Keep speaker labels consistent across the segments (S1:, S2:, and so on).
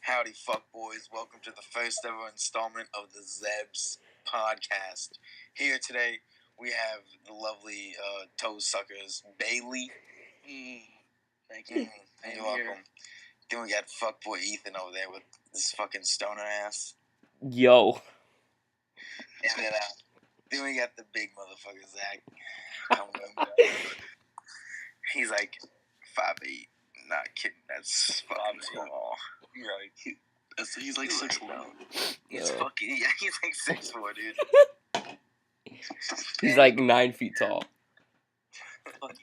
S1: Howdy, fuck boys. Welcome to the first ever installment of the Zebds Podcast. Here today, we have the lovely toe suckers, Bailey.
S2: Thank you.
S1: You're welcome. Then we got fuckboy Ethan over there with this fucking stoner ass.
S3: Yo.
S1: Then we got the big motherfucker, Zach. He's like 5'8". Not kidding. That's fucking small.
S2: Right. He's like 6'1".
S1: He's fucking, yeah, he's like 6'4", dude.
S3: He's like 9 feet tall.
S1: 9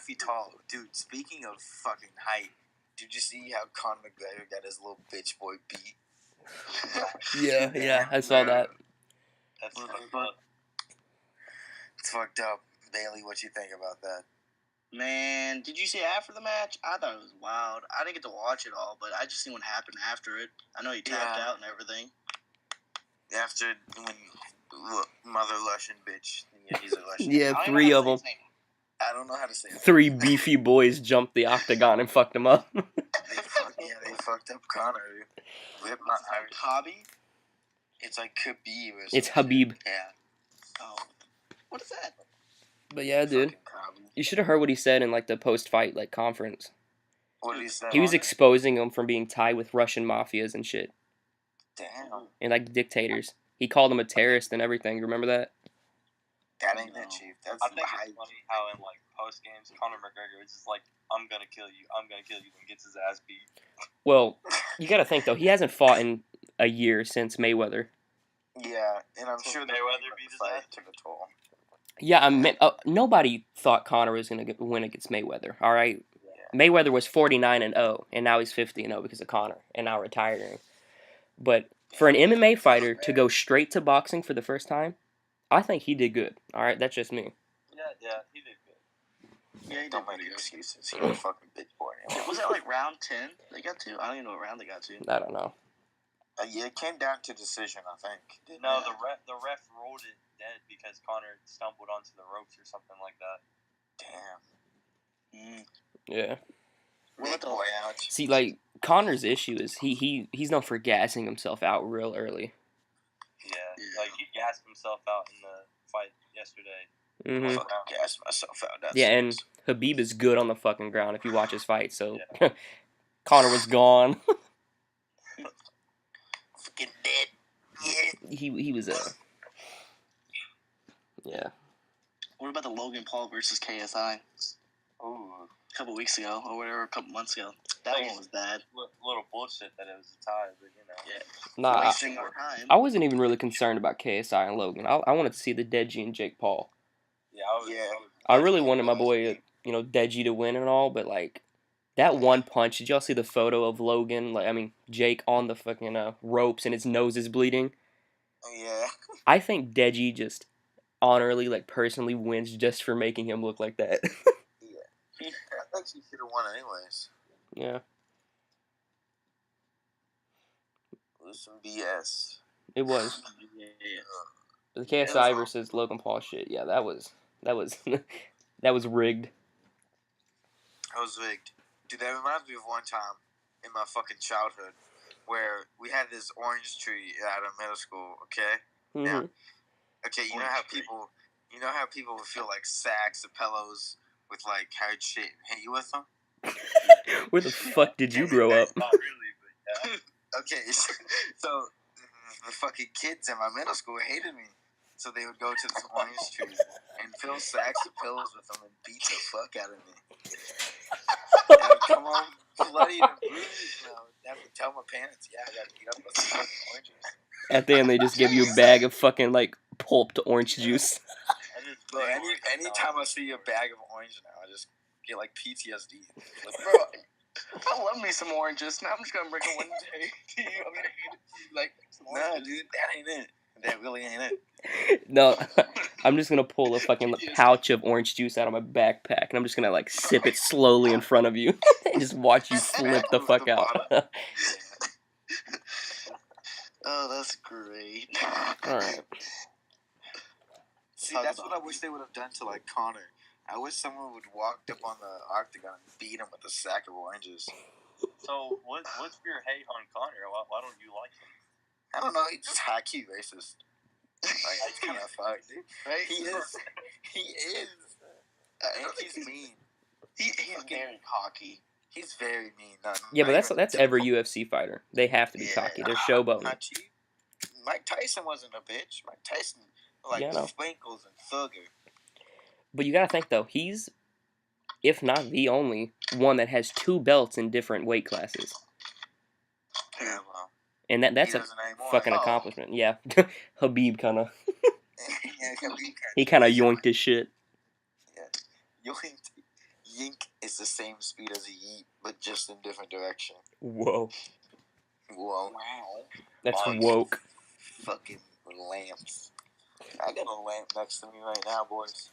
S1: feet tall. Dude, speaking of fucking height, did you see how Conor McGregor got his little bitch boy beat?
S3: Yeah, I saw that.
S1: That's it's fucked up. Bailey, what you think about that?
S2: Man, did you see after the match? I thought it was wild. I didn't get to watch it all, but I just seen what happened after it. I know he tapped out and everything.
S1: After when Mother Lushin bitch. Yeah, he's a Lushin.
S3: Yeah, 3 of them.
S1: I don't know how to say it.
S3: 3 beefy boys jumped the octagon and fucked him up.
S1: They fucked up Conor.
S2: Hobby?
S1: It's like Khabib or something.
S3: It's Habib.
S1: Yeah.
S2: Oh. What is that?
S3: But yeah, dude. You should have heard what he said in like the post-fight like conference.
S1: What did he say?
S3: He was exposing him from being tied with Russian mafias and shit.
S1: Damn.
S3: And like dictators. He called him a terrorist and everything. Remember that?
S1: That ain't that cheap. That's
S4: I think it's funny how in like post games, Conor McGregor is just like, "I'm gonna kill you, and gets his ass beat.
S3: Well, you got to think though. He hasn't fought in a year since Mayweather.
S1: Yeah, and I'm sure
S4: Mayweather beat his ass.
S1: took a toll.
S3: Yeah, I mean, nobody thought Conor was gonna win against Mayweather. All right,
S1: Yeah.
S3: Mayweather was 49-0, and now he's 50-0 because of Conor, and now retiring. But for an MMA fighter to go straight to boxing for the first time, I think he did good. All right, that's just me.
S4: Yeah, he did good.
S2: Yeah, he
S1: Don't
S2: did
S1: make
S2: pretty good.
S1: excuses. He's a fucking bitch boy.
S2: Was that like round 10 they got to? I don't even know what round they got to.
S3: I don't know.
S1: Yeah, it came down to decision, I think.
S4: No, the ref ruled it dead because Conor stumbled onto the ropes or something like that.
S1: Damn.
S3: Yeah.
S1: Big boy out.
S3: See, like Conor's issue is he's known for gassing himself out real early.
S4: Yeah, like he gassed himself out in the fight yesterday.
S3: Mm-hmm.
S1: Fucking gassed myself out. That's
S3: Yeah, and Habib is good on the fucking ground if you watch his fight. So Conor was gone.
S1: fucking dead. Yeah.
S3: He was yeah.
S2: What about the Logan Paul versus KSI?
S4: Ooh,
S2: A couple weeks ago, or whatever, a couple months ago. That one was bad.
S4: little bullshit that it was a tie, but you know.
S2: Yeah.
S3: Nah,
S2: Wasting more time.
S3: I wasn't even really concerned about KSI and Logan. I wanted to see the Deji and Jake Paul.
S4: Yeah,
S3: I really wanted my boy, Deji to win and all, but like that one punch. Did y'all see the photo of Logan? Jake on the fucking ropes and his nose is bleeding.
S1: Oh, yeah.
S3: I think Deji just honorably, personally wins just for making him look like that.
S1: Yeah. I think he should have won anyways.
S3: Yeah,
S1: It was some BS.
S3: it was.
S2: Yeah.
S3: The KSI versus Logan Paul shit. Yeah, that was that was rigged.
S1: I was rigged. Dude, that reminds me of one time in my fucking childhood where we had this orange tree at a middle school, okay?
S3: Mm-hmm.
S1: Now, okay, you know how people would feel like sacks of pillows with like hard shit and hit you with them?
S3: Where the fuck did you grow up?
S4: Not really, but yeah.
S1: Okay, so the fucking kids in my middle school hated me. So they would go to this orange tree and fill sacks of pillows with them and beat the fuck out of me. I would come home bloody and bruised now. I have to tell my parents, I gotta beat up with some fucking oranges.
S3: At the end, they just give you a bag of fucking pulped orange juice.
S1: Bro, anytime I see a bag of orange now, I just get PTSD. Like, bro,
S2: I love me some oranges. Now I'm just gonna bring it one day to you. I'm gonna eat it. Some
S1: nah,
S2: oranges.
S1: dude, that ain't it. That really ain't it.
S3: No, I'm just gonna pull a fucking pouch of orange juice out of my backpack, and I'm just gonna sip it slowly in front of you, and just watch you flip the fuck out.
S2: Oh, that's great.
S3: All right.
S1: See, that's what I wish they would have done to Conor. I wish someone would walked up on the octagon and beat him with a sack of oranges.
S4: So what's your hate on Connor? Why don't you like him?
S1: I don't know. He's just high-key racist. Like, it's kind of fucked, dude.
S2: Right?
S1: He is. He is. And he's mean.
S2: He's very cocky.
S1: He's very mean. Not
S3: but
S1: even
S3: that's every
S1: typical.
S3: UFC fighter. They have to be cocky. They're showboating.
S1: Not cheap. Mike Tyson wasn't a bitch. Mike Tyson, like,
S3: Yeah, I know.
S1: sprinkles and thugger.
S3: But you gotta think though, he's, if not the only one that has 2 belts in different weight classes,
S1: Yeah, well.
S3: and that's
S1: he
S3: a
S1: doesn't anymore.
S3: fucking accomplishment. Yeah, Habib kind of
S1: Yeah,
S3: he kind of yoinked his shit.
S1: Yeah. Yink is the same speed as a yeet, but just in different direction.
S3: Whoa,
S1: Whoa.
S2: Wow.
S3: that's
S1: Fucking-
S3: woke.
S1: Fucking lamps. I got a lamp next to me right now, boys.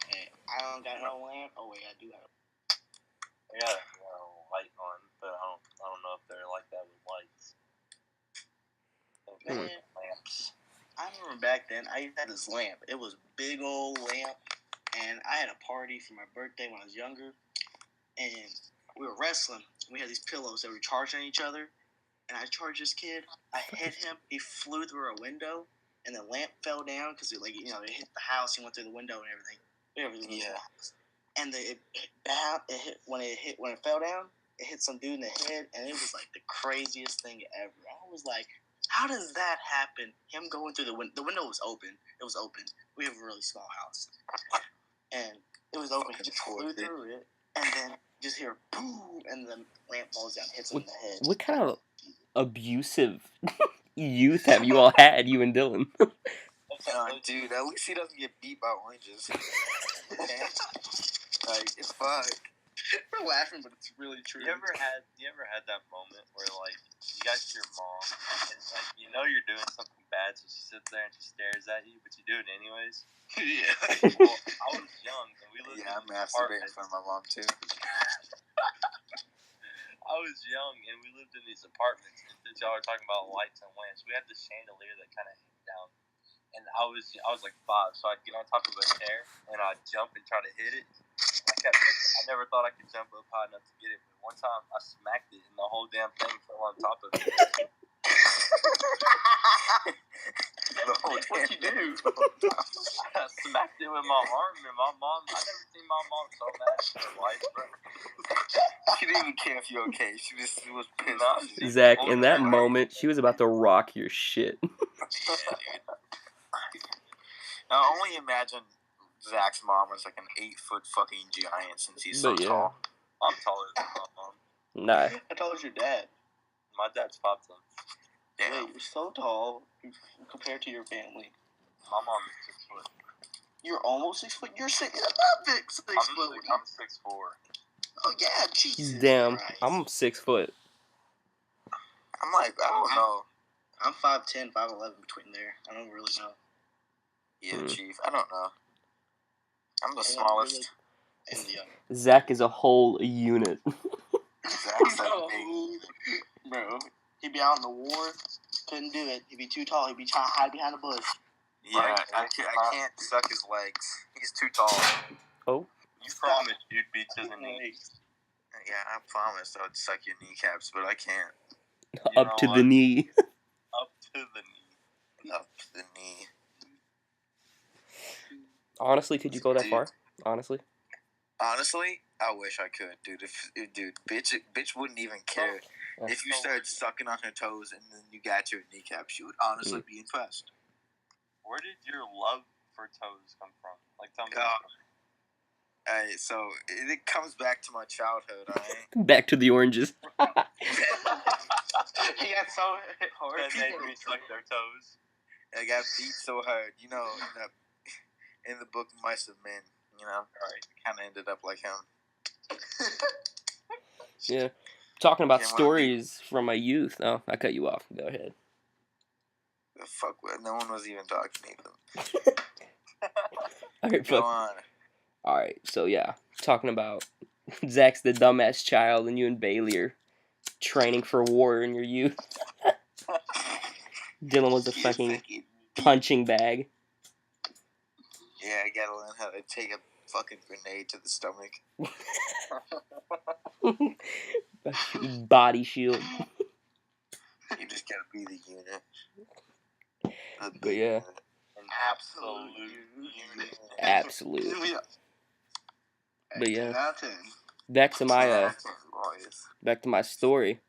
S2: Hey, I don't got no lamp. Oh wait, I do have.
S4: I got a light on, but I don't know if they're like that with lights.
S2: Man,
S4: Lamps.
S2: I remember back then I had this lamp. It was a big old lamp, and I had a party for my birthday when I was younger, and we were wrestling. We had these pillows that were charging each other, and I charged this kid. I hit him. He flew through a window, and the lamp fell down because it hit the house. He went through the window and everything.
S1: Yeah.
S2: And when it fell down, it hit some dude in the head, and it was like the craziest thing ever. I was like, how does that happen? Him going through the window was open. It was open. We have a really small house, and it was open. He just flew through it, and then just hear boom, and the lamp falls down, hits him in the head.
S3: What kind of abusive youth have you all had, you and Dylan?
S1: Dude, at least he doesn't get beat by oranges. Like, it's fuck.
S2: We're laughing, but it's really true.
S4: You ever had that moment where like you got your mom and like you know you're doing something bad, so she sits there and she stares at you, but you do it anyways?
S2: Yeah.
S4: Well, I was young and we lived
S1: Yeah, I'm
S4: in these
S1: masturbating in
S4: apartments.
S1: front of my mom too.
S4: I was young and we lived in these apartments, and since y'all are talking about lights and lamps, we had this chandelier that kind of hung down. And I was like 5, so I'd get on top of a chair and I'd jump and try to hit it. I never thought I could jump up high enough to get it, but one time I smacked it and the whole damn thing fell on top of it.
S2: What'd you do?
S4: I smacked it with my arm, and my mom, I never seen my mom so mad in her life, bro.
S1: She didn't even care if you're okay. She was pissed.
S4: No,
S3: Zach, in that moment, she was about to rock your shit.
S1: Now, only imagine Zach's mom was like an 8-foot fucking giant since he's so
S3: But yeah.
S1: tall.
S4: I'm taller than my mom.
S3: Nah.
S2: I told your dad.
S4: My dad's 5'10".
S1: Damn.
S2: Wait, you're so tall compared to your family.
S4: My mom is 6 foot.
S2: You're almost 6 foot. You're 6. You're not big 6 foot.
S4: I'm 6'4".
S2: Oh yeah, Jesus.
S3: Damn,
S2: Christ.
S3: I'm 6 foot.
S1: I'm like, I don't know.
S2: I'm 5'10", 5'11" between there. I don't really know.
S1: Yeah, Chief. I don't know. I'm the smallest.
S2: And the
S3: Zach is a whole unit.
S1: Zach's like big.
S2: bro, he'd be out in the war. Couldn't do it. He'd be too tall. He'd be trying to hide behind a bush.
S1: Yeah, I can't suck his legs. He's too tall.
S3: Oh,
S4: You promised you'd be to the knee.
S1: Yeah, I promised I would suck your kneecaps, but I can't.
S4: You
S3: up
S4: know
S3: to
S4: what?
S3: the knee.
S4: Up to the knee.
S1: Up to the knee.
S3: Honestly, could you go that far? Honestly,
S1: I wish I could, dude. Dude, bitch wouldn't even care if you started sucking on her toes and then you got your kneecaps. She would honestly be impressed.
S4: Where did your love for toes come from? Like, tell me.
S1: Alright, so it comes back to my childhood. Alright.
S3: back to the oranges.
S2: He got so hit hard.
S4: And they resuck their toes.
S1: I got beat so hard, you know, in the book Mice of Men, you know, kind of ended up like him.
S3: Yeah. Talking about
S1: Yeah,
S3: stories from my youth. Oh, I cut you off. Go ahead.
S1: The fuck, no one was even talking even.
S3: Okay,
S1: Go on.
S3: Alright, so yeah. Talking about Zach's the dumbass child and you and Bailey are training for war in your youth. Dylan was a fucking punching bag.
S1: Yeah, I gotta learn how to take a fucking grenade to the stomach.
S3: Body shield.
S1: You just gotta be the unit.
S3: But yeah,
S4: An absolute unit.
S3: absolute.
S2: Yeah.
S3: But yeah,
S2: 10 out of 10.
S3: back to my
S1: Boys.
S3: back to my story.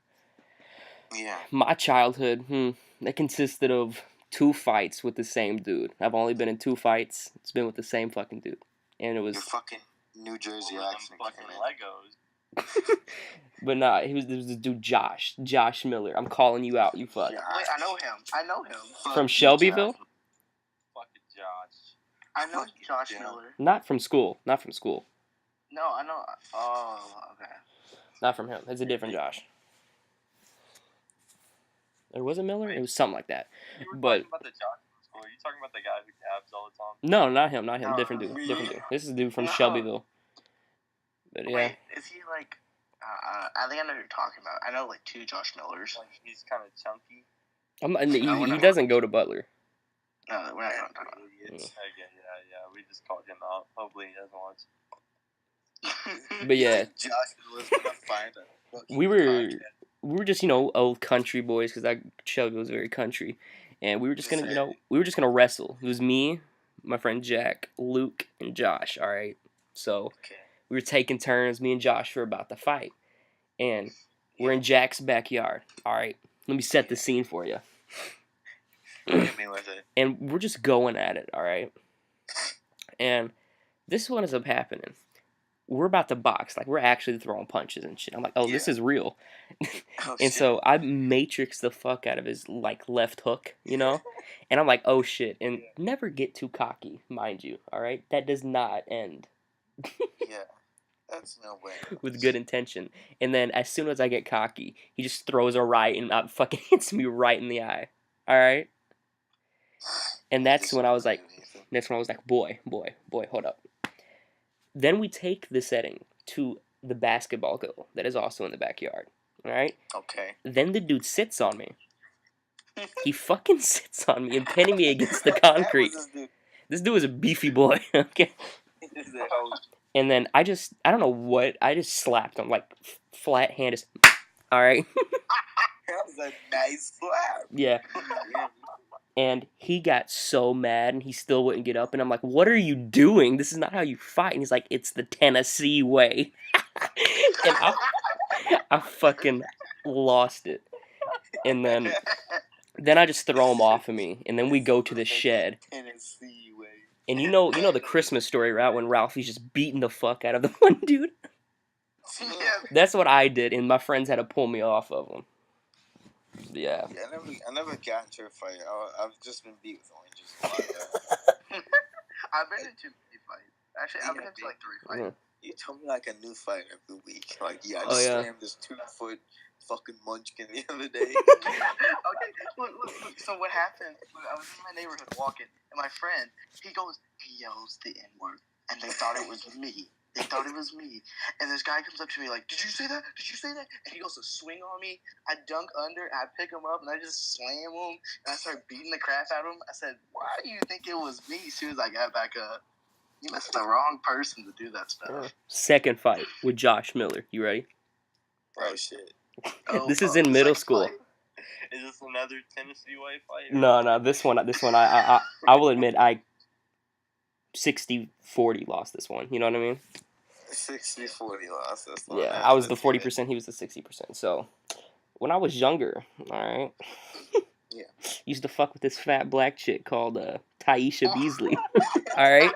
S1: Yeah.
S3: My childhood, that consisted of 2 fights with the same dude. I've only been in 2 fights. It's been with the same fucking dude, and it was.
S1: Your fucking New Jersey
S4: All them
S1: accent
S4: fucking
S1: came in.
S4: Legos.
S3: But nah, there was this dude Josh Miller. I'm calling you out, you fuck.
S1: Yeah.
S2: Wait, I know him.
S3: From
S1: Fuck
S3: Shelbyville?
S4: Fucking Josh.
S2: I know
S1: Fuck
S2: Josh
S1: yeah.
S2: Miller.
S3: Not from school.
S2: No, I know. Oh, okay.
S3: Not from him. It's a different Josh. Or was it Miller? It was something like that.
S4: You were
S3: But
S4: talking about the Josh from school. Are you talking about the guy who dabs all the time?
S3: no, not him.
S2: No,
S3: Different dude.
S1: me.
S3: Different dude. This is a dude from
S2: No.
S3: Shelbyville. But yeah.
S2: Wait, is he like? I think I know who you're talking about. I know like 2 Josh Millers.
S4: Like, he's kind of chunky.
S3: He doesn't go to Butler.
S2: No, we're not going to talk about
S1: Idiots.
S4: Okay, yeah. We just called him out. Hopefully he doesn't watch.
S2: it.
S3: But yeah,
S1: Josh was gonna find a fucking
S3: we
S1: podcast.
S3: were just old country boys because that Shelbyville was very country, and we were just gonna wrestle. It was me, my friend Jack, Luke, and Josh. All right, so
S1: Okay.
S3: we were taking turns. Me and Josh were about to fight, and we're in Jack's backyard. All right, let me set the scene for you.
S1: Hit me with it.
S3: And we're just going at it, all right? And this is what ends up happening. We're about to box. Like, we're actually throwing punches and shit. I'm like, this is real.
S1: Oh,
S3: And
S1: shit.
S3: so I matrix the fuck out of his, like, left hook, And I'm like, oh, shit. And never get too cocky, mind you, all right? That does not end
S1: Yeah. That's no way.
S3: with good intention. And then as soon as I get cocky, he just throws a right and fucking hits me right in the eye, all right? And that's when I was like, boy, hold up. Then we take the setting to the basketball goal that is also in the backyard. All right?
S1: Okay.
S3: Then the dude sits on me. He fucking sits on me and pinning me against the concrete. This dude is a beefy boy, okay? And then I don't know what, I just slapped him, like, flat handed. All right?
S1: That was a nice slap.
S3: Yeah. And he got so mad, and he still wouldn't get up. And I'm like, what are you doing? This is not how you fight. And he's like, it's the Tennessee way. And I fucking lost it. And then I just throw him off of me. And then we go to the shed.
S1: Tennessee way.
S3: And you know the Christmas story, right? When Ralphie's just beating the fuck out of the one dude?
S1: Yeah.
S3: That's what I did, and my friends had to pull me off of him. Yeah.
S1: I never got into a fight. I've just been beat with oranges.
S2: I've been into 3 fights. Actually, I've been into like 3 fights.
S1: You tell me like a new fight every week. Like, I
S3: Oh,
S1: just
S3: yeah.
S1: slammed this 2-foot fucking munchkin the other day.
S2: Okay, look. So what happened? I was in my neighborhood walking, and my friend, he yells the N-word, and they thought it was me. And this guy comes up to me like, did you say that? And he goes to swing on me. I dunk under, and I pick him up, and I just slam him, and I start beating the crap out of him. I said, why do you think it was me? As soon as I got back up, you must the wrong person to do that stuff.
S3: Second fight with Josh Miller. You ready?
S1: Bro, shit.
S3: This is in middle
S2: second
S3: school.
S2: fight?
S4: Is this another Tennessee way fight?
S3: No, this one, I will admit, I 60-40 lost this one. You know what I mean?
S1: 60-40 loss. That's not
S3: Yeah,
S1: bad.
S3: I was the
S1: That's
S3: 40%, he was the 60%. So, when I was younger, all right,
S1: Yeah.
S3: used to fuck with this fat black chick called Taisha Beasley. All right?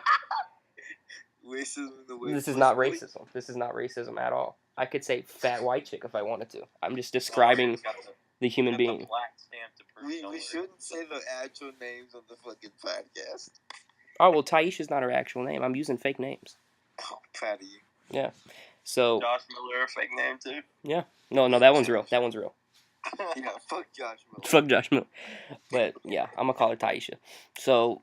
S1: good. Racism in the way.
S3: This is not racism. This is not racism at all. I could say fat white chick if I wanted to. I'm just describing the human being.
S4: Black stamp to prove
S1: We
S4: somewhere.
S1: shouldn't say the actual names on the fucking podcast.
S3: Oh, well, Taisha's not her actual name. I'm using fake names.
S1: Oh, proud of you.
S3: Yeah. So,
S4: Josh Miller, a fake name too.
S3: no, that one's real. That one's real.
S1: Yeah, fuck Josh Miller.
S3: Fuck Josh Miller. But, yeah, I'm going to call her Taisha. So,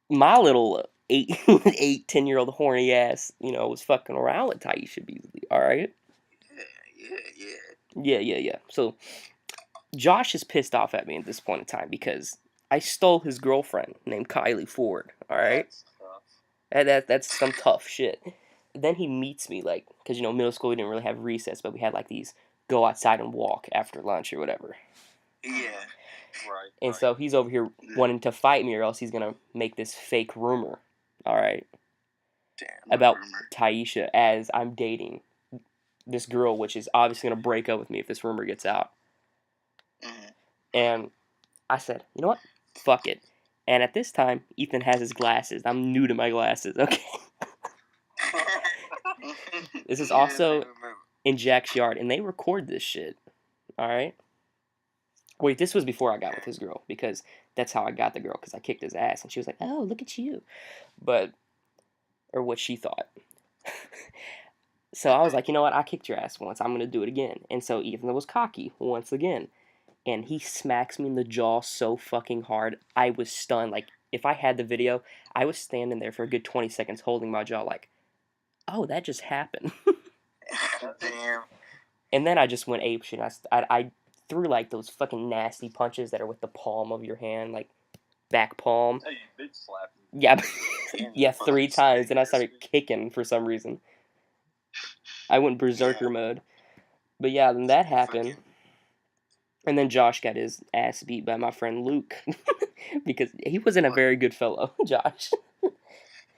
S3: my little 10-year-old horny ass, was fucking around with Taisha Beasley, all right?
S1: Yeah.
S3: Yeah. So, Josh is pissed off at me at this point in time because I stole his girlfriend named Kylie Ford. All right,
S4: That's tough.
S3: that's some tough shit. Then he meets me, like, because middle school we didn't really have recess, but we had like these go outside and walk after lunch or whatever.
S1: Yeah.
S4: Right.
S3: And
S4: right.
S3: so he's over here wanting to fight me, or else he's gonna make this fake rumor. All right,
S1: Damn.
S3: about
S2: rumor?
S3: Taisha as I'm dating this girl, which is obviously gonna break up with me if this rumor gets out.
S2: Mhm.
S3: And I said, you know what? Fuck it. And at this time, Ethan has his glasses. I'm new to my glasses, okay? This is
S1: Yeah,
S3: also
S1: I remember.
S3: in Jack's yard, and they record this shit. Alright? Wait, this was before I got with his girl, because that's how I got the girl, because I kicked his ass, and she was like, oh, look at you. But, or what she thought. So I was like, you know what? I kicked your ass once. I'm going to do it again. And so Ethan was cocky once again. And he smacks me in the jaw so fucking hard. I was stunned. Like, if I had the video, I was standing there for a good 20 seconds holding my jaw like, oh, that just happened.
S1: Damn.
S3: And then I just went apeshit. I threw, like, those fucking nasty punches that are with the palm of your hand, like, back palm.
S4: Hey, you bitch slapped me.
S3: Yeah,
S1: Damn,
S3: yeah,
S1: you
S3: 3
S1: fucking
S3: times. And I
S1: snake.
S3: started kicking for some reason. I went berserker mode. But yeah, then that happened.
S1: Fucking-
S3: And then Josh got his ass beat by my friend Luke. Because he wasn't a very good fellow, Josh.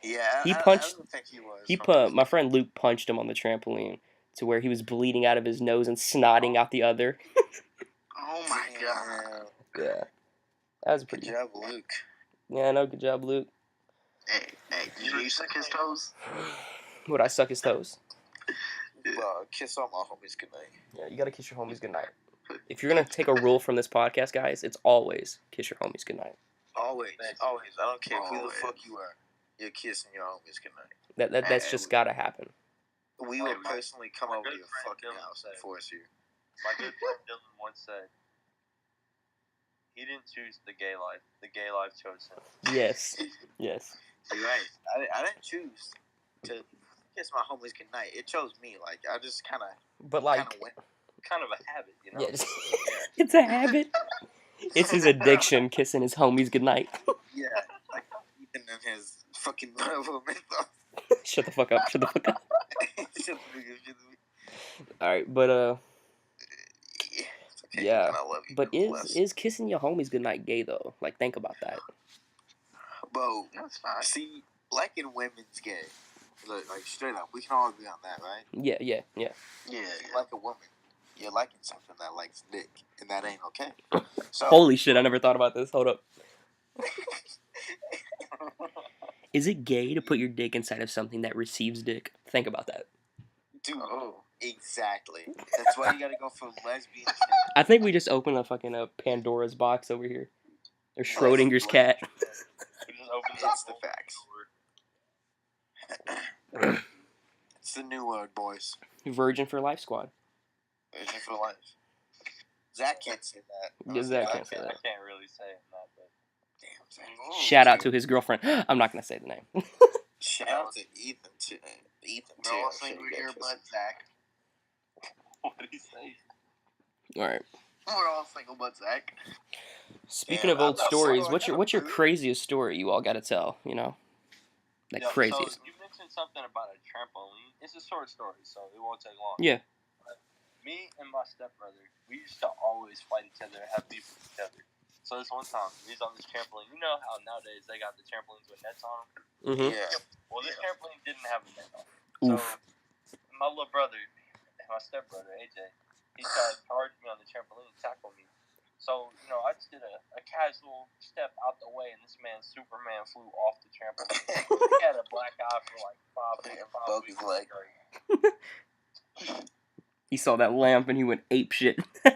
S1: Yeah,
S3: He
S1: I
S3: punched-
S1: don't think he was.
S3: He
S1: from-
S3: my friend Luke punched him on the trampoline to where he was bleeding out of his nose and snotting out the other.
S2: Oh my god.
S1: Damn.
S3: Yeah. That was
S1: Good
S3: pretty.
S1: job, Luke.
S3: Yeah, no, good job, Luke.
S2: Hey, did you suck his toes?
S3: Would I suck his toes?
S1: Kiss all my homies goodnight.
S3: Yeah, you gotta kiss your homies goodnight. If you're gonna take a rule from this podcast, guys, it's always kiss your homies goodnight.
S1: Always, always. I don't care who the
S2: Always.
S1: fuck you are. You're kissing your homies goodnight.
S3: That's just gotta happen.
S1: We
S4: Hey,
S1: will
S4: my-
S1: personally come
S4: my
S1: over to
S4: good
S1: your
S4: friend
S1: fucking
S4: Dylan
S1: house and
S4: said-
S1: force you.
S4: My good friend Dylan once said, he didn't choose the gay life. The gay life chose him.
S3: Yes. Yes.
S1: You're right. I didn't choose to kiss my homies goodnight. It chose me. Like, I just kind of
S3: But like,
S1: went.
S4: Kind of a habit, you know?
S3: yeah, it's a habit. It's his addiction, kissing his homies goodnight.
S1: Yeah. Like, Ethan and his fucking menthol.
S3: Shut the fuck up. Shut the fuck up.
S1: Shut the fuck up.
S3: All right, but
S1: Yeah. It's okay,
S3: Yeah,
S1: Ethan, I love you.
S3: but
S1: nonetheless.
S3: is kissing your homies goodnight gay though? Like, think about that.
S1: Bro,
S2: That's fine.
S1: see, liking women's gay. Like straight up, we can all agree on that, right?
S3: Yeah.
S2: Yeah.
S1: You like a woman, you're liking something that likes dick, and that ain't okay. So,
S3: Holy shit! I never thought about this. Hold up. Is it gay to put your dick inside of something that receives dick? Think about that.
S1: dude,
S2: Oh.
S1: exactly. That's why you gotta go for lesbian.
S3: I think we just opened a fucking Pandora's box over here. Or Schrodinger's cat.
S4: We just opened
S1: It's
S4: the
S1: the facts. It's the new word, boys.
S3: Virgin for Life Squad.
S1: Vision for life. Zach can't say that.
S3: Yeah, Zach
S4: I
S3: can't say that.
S4: can't really say it, not, but
S1: Damn, Zach.
S3: Shout out to his girlfriend. I'm not gonna say the name.
S1: Shout out to Ethan too. Ethan too.
S2: We're all
S1: I'm sure
S2: single
S1: you got
S2: here,
S1: kisses.
S2: but Zach.
S4: what did he say?
S3: All right.
S2: We're all single, but Zach.
S3: Speaking
S1: Yeah,
S3: of old
S1: I'm not
S3: stories,
S1: single,
S3: what's your
S1: I'm
S3: craziest story you all gotta tell? You know, like
S4: Yeah,
S3: craziest.
S4: So you mentioned something about a trampoline. It's a short story, so it won't take long.
S3: Yeah.
S4: Me and my stepbrother, we used to always fight each other and have beef with each other. So this one time, we was on this trampoline. You know how nowadays they got the trampolines with nets on them?
S3: Mm-hmm.
S1: Yeah.
S4: Well, this trampoline didn't have a net on it.
S3: Oof.
S4: So my little brother, my stepbrother, AJ, he tried to charge me on the trampoline and tackle me. So, you know, I just did a casual step out the way, and this man, Superman, flew off the trampoline. He had a black eye for like 5
S1: Broke
S4: weeks.
S1: his leg.
S3: He saw that lamp and he went ape shit.
S1: Bro,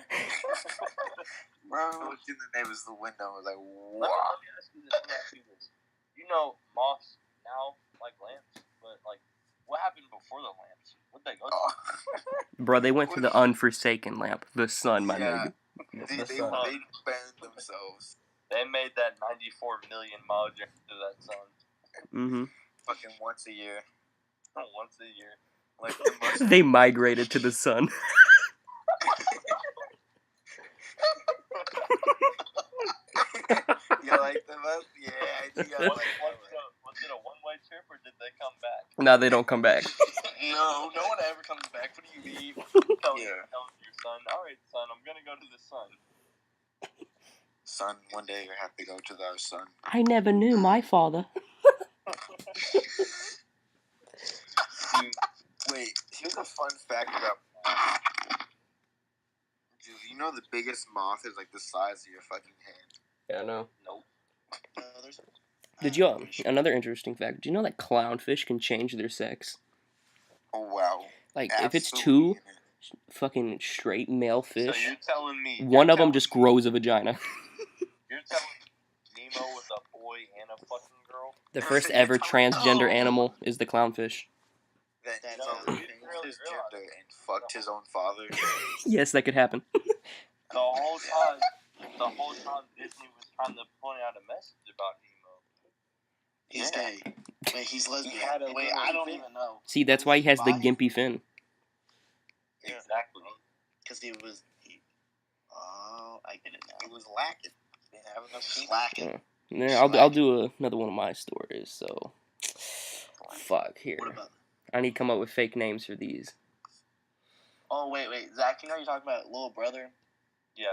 S1: I looked in the neighbor's the window and was like,
S4: Let
S1: wow.
S4: me ask you this. Let me ask you this. You know, moths now like lamps, but like, what happened before the lamps? What'd they go to?
S1: Oh.
S3: Bro, they went to the unforsaken lamp, the sun, my
S1: Yeah.
S3: nigga.
S1: They
S3: The sun.
S1: burned themselves.
S4: They made that 94 million mile journey to that sun
S3: Mm-hmm.
S1: Fucking once a year.
S4: once a year.
S1: Like the most.
S3: They migrated to the sun.
S1: You
S3: Now they don't come back.
S2: No one ever comes back. What do you mean?
S4: Tell your son, all right, son, I'm going to go to the sun.
S1: Son, one day you have to go to our son.
S3: I never knew my father.
S1: Dude, wait, here's a fun fact about moths. Dude, you know the biggest moth is like the size of your fucking hand.
S3: Yeah, I know.
S4: Nope.
S3: Did you, another interesting fact, did you know that clownfish can change their sex?
S1: Oh, wow.
S3: Like, if it's
S1: Absolutely.
S3: two fucking straight male
S4: So
S3: fish,
S4: you're telling me...
S3: one of them just grows a vagina.
S4: You're telling me Nemo was a boy and a fucking girl?
S3: The first ever transgender animal is the clownfish.
S1: That
S2: That's
S1: he
S2: all.
S1: changed his gender and fucked his own father.
S3: Yes, that could happen.
S4: The whole time Disney was trying to point out a message about Nemo.
S2: He's gay. Wait, he's lesbian.
S1: He had a
S2: Wait,
S1: little
S2: I don't
S1: thing.
S2: even know.
S3: See, that's why he has the
S2: Body?
S3: gimpy fin.
S4: Exactly.
S2: Because he was... Oh, I get it now.
S1: He was lacking. He didn't have enough penis.
S2: Slacking.
S3: Yeah, I'll do another one of my stories, so... Fuck, here.
S2: What about...
S3: I need to come up with fake names for these.
S2: Oh, wait. Zach, you know you're talking about little brother?
S4: Yeah.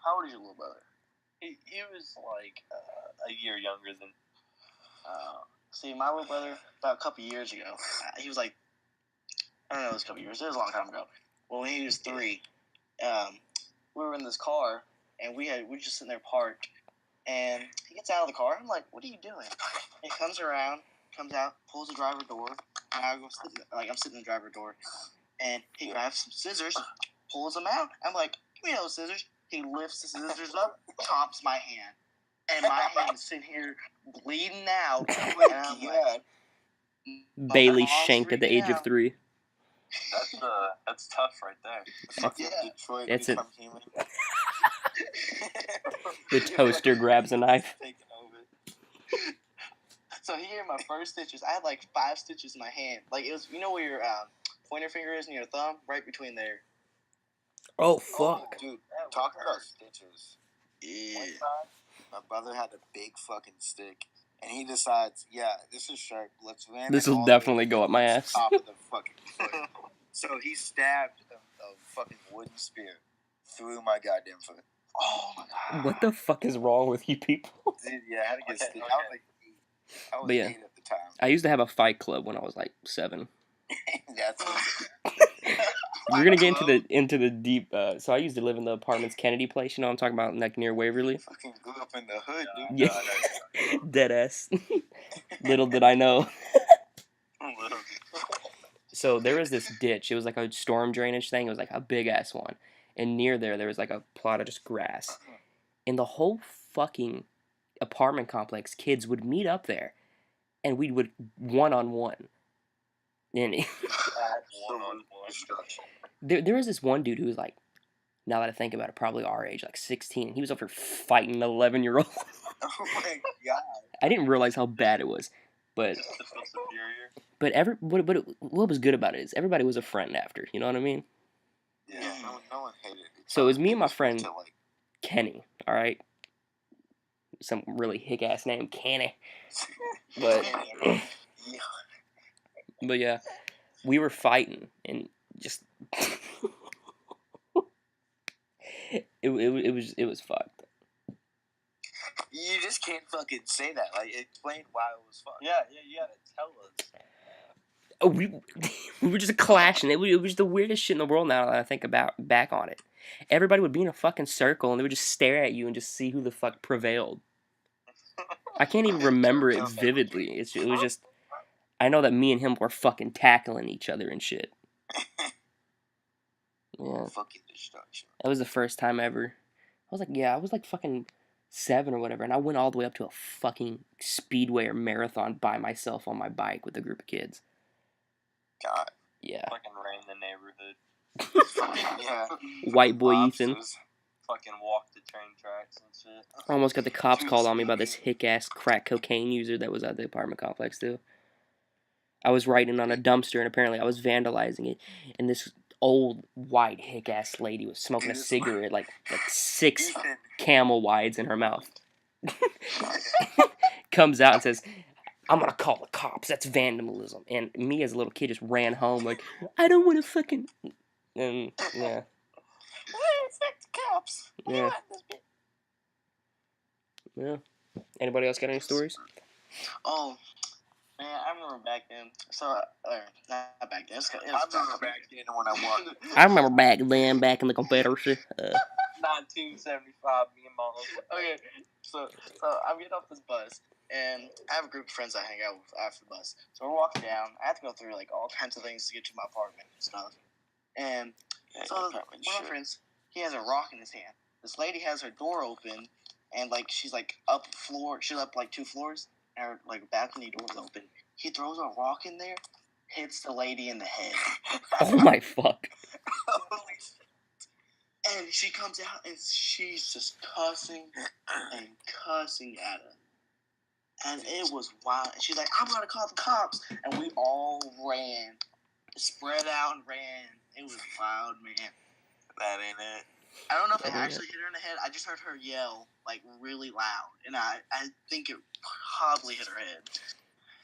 S2: How old is your little brother?
S4: He was like a year younger than...
S2: See, my little brother, about a couple years ago, he was like... I don't know, it was a couple years. It was a long time ago. Well, when he was 3, we were in this car, and we were just sitting there parked, and he gets out of the car. I'm like, what are you doing? He comes around, comes out, pulls the driver door, and I'm sitting in the driver door, and he grabs some scissors, pulls them out. I'm like, give me those scissors. He lifts the scissors up, chomps my hand, and my hand is sitting here bleeding out. And I'm like,
S3: Bailey
S2: mom's
S3: shanked at the age
S2: freaking
S3: of
S2: out.
S3: 3.
S4: That's tough right there.
S1: Fucking
S2: Yeah.
S1: Detroit
S3: It's a-
S1: become human.
S3: The toaster grabs a knife.
S1: Taking over.
S2: So he gave me my first stitches. I had like 5 stitches in my hand. Like, it was, you know where your pointer finger is and your thumb? Right between there.
S3: Oh,
S1: Oh,
S3: fuck.
S1: dude, talking about stitches.
S2: Yeah.
S1: My brother had a big fucking stick, and he decides, yeah, this is sharp. Let's ram
S3: This
S1: it
S3: will
S1: all the way
S3: definitely go
S1: to
S3: up my
S1: the
S3: ass.
S1: Top of the fucking foot. So he stabbed a fucking wooden spear through my goddamn foot.
S2: Oh my god.
S3: What the fuck is wrong with you people?
S1: Dude, yeah, I had to get
S4: Okay,
S1: stitched.
S4: okay.
S1: I was like 8. I was
S3: But yeah.
S1: 8 at the time.
S3: I used to have a fight club when I was like 7.
S1: That's
S3: We're gonna get into the deep. So I used to live in the apartments Kennedy Place. You know what I'm talking about, like near Waverly.
S1: fucking grew up in the hood, dude.
S3: Yeah, dead ass. Little did I know. So there was this ditch. It was like a storm drainage thing. It was like a big ass one, and near there was like a plot of just grass. And the whole fucking apartment complex, kids would meet up there, and we would 1-on-1. And
S1: Destruction.
S3: there was this one dude who was like, now that I think about it, probably our age, like 16. He was over fighting an 11-year-old.
S1: Oh my god.
S3: I didn't realize how bad it was, but
S4: Just to feel superior.
S3: what was good about it is everybody was a friend after. You know what I mean?
S1: Yeah, no one hated it.
S3: So it was me and my
S1: Just
S3: friend
S1: to, like,
S3: Kenny. All right, some really hick ass name, Kenny. But but yeah, we were fighting and just it was fucked.
S1: You just can't fucking say that. Like, explain why it was fun.
S4: Yeah, you gotta tell us.
S3: Oh, we were just clashing. It was the weirdest shit in the world now that I think back on it. Everybody would be in a fucking circle and they would just stare at you and just see who the fuck prevailed. I can't even remember it vividly. It was just, I know that me and him were fucking tackling each other and shit. Yeah,
S1: Fucking destruction.
S3: that was the first time ever. I was like fucking 7 or whatever, and I went all the way up to a fucking speedway or marathon by myself on my bike with a group of kids.
S1: God.
S3: Yeah.
S4: Fucking ran the neighborhood.
S1: Yeah.
S3: White boy Ethan.
S1: Lobsters.
S4: Fucking walked the train tracks and shit.
S3: I almost got the cops called on me by this hick-ass crack cocaine user that was at the apartment complex, too. I was writing on a dumpster, and apparently I was vandalizing it, and this old, white, hick-ass lady was smoking a cigarette, like 6
S1: Ethan.
S3: Camel Wides in her mouth. Comes out and says, I'm gonna call the cops. That's vandalism. And me as a little kid just ran home like, I don't want to fucking. And yeah,
S2: It's like the cops. What do you
S3: Yeah.
S2: want this bitch?
S3: yeah. Anybody else got any stories?
S2: Oh, man, I remember back then. So, not back then.
S1: I remember back then when I walked.
S3: I remember back then, back in the Confederacy.
S4: 1975, me and my uncle.
S2: Okay, so I'm getting off this bus, and I have a group of friends I hang out with after the bus. So we're walking down. I have to go through like all kinds of things to get to my apartment and stuff. And so one of my friends, he has a rock in his hand. This lady has her door open, and like she's like up floor. She's up like 2 floors, and her like balcony door's open. He throws a rock in there, hits the lady in the head.
S3: Oh my fuck.
S2: And she comes out and she's just cussing and cussing at him. And it was wild. And she's like, I'm going to call the cops. And we all ran. Spread out and ran. It was wild, man.
S1: That ain't it.
S2: I don't know if it actually hit her in the head. I just heard her yell, like, really loud. And I think it probably hit her head.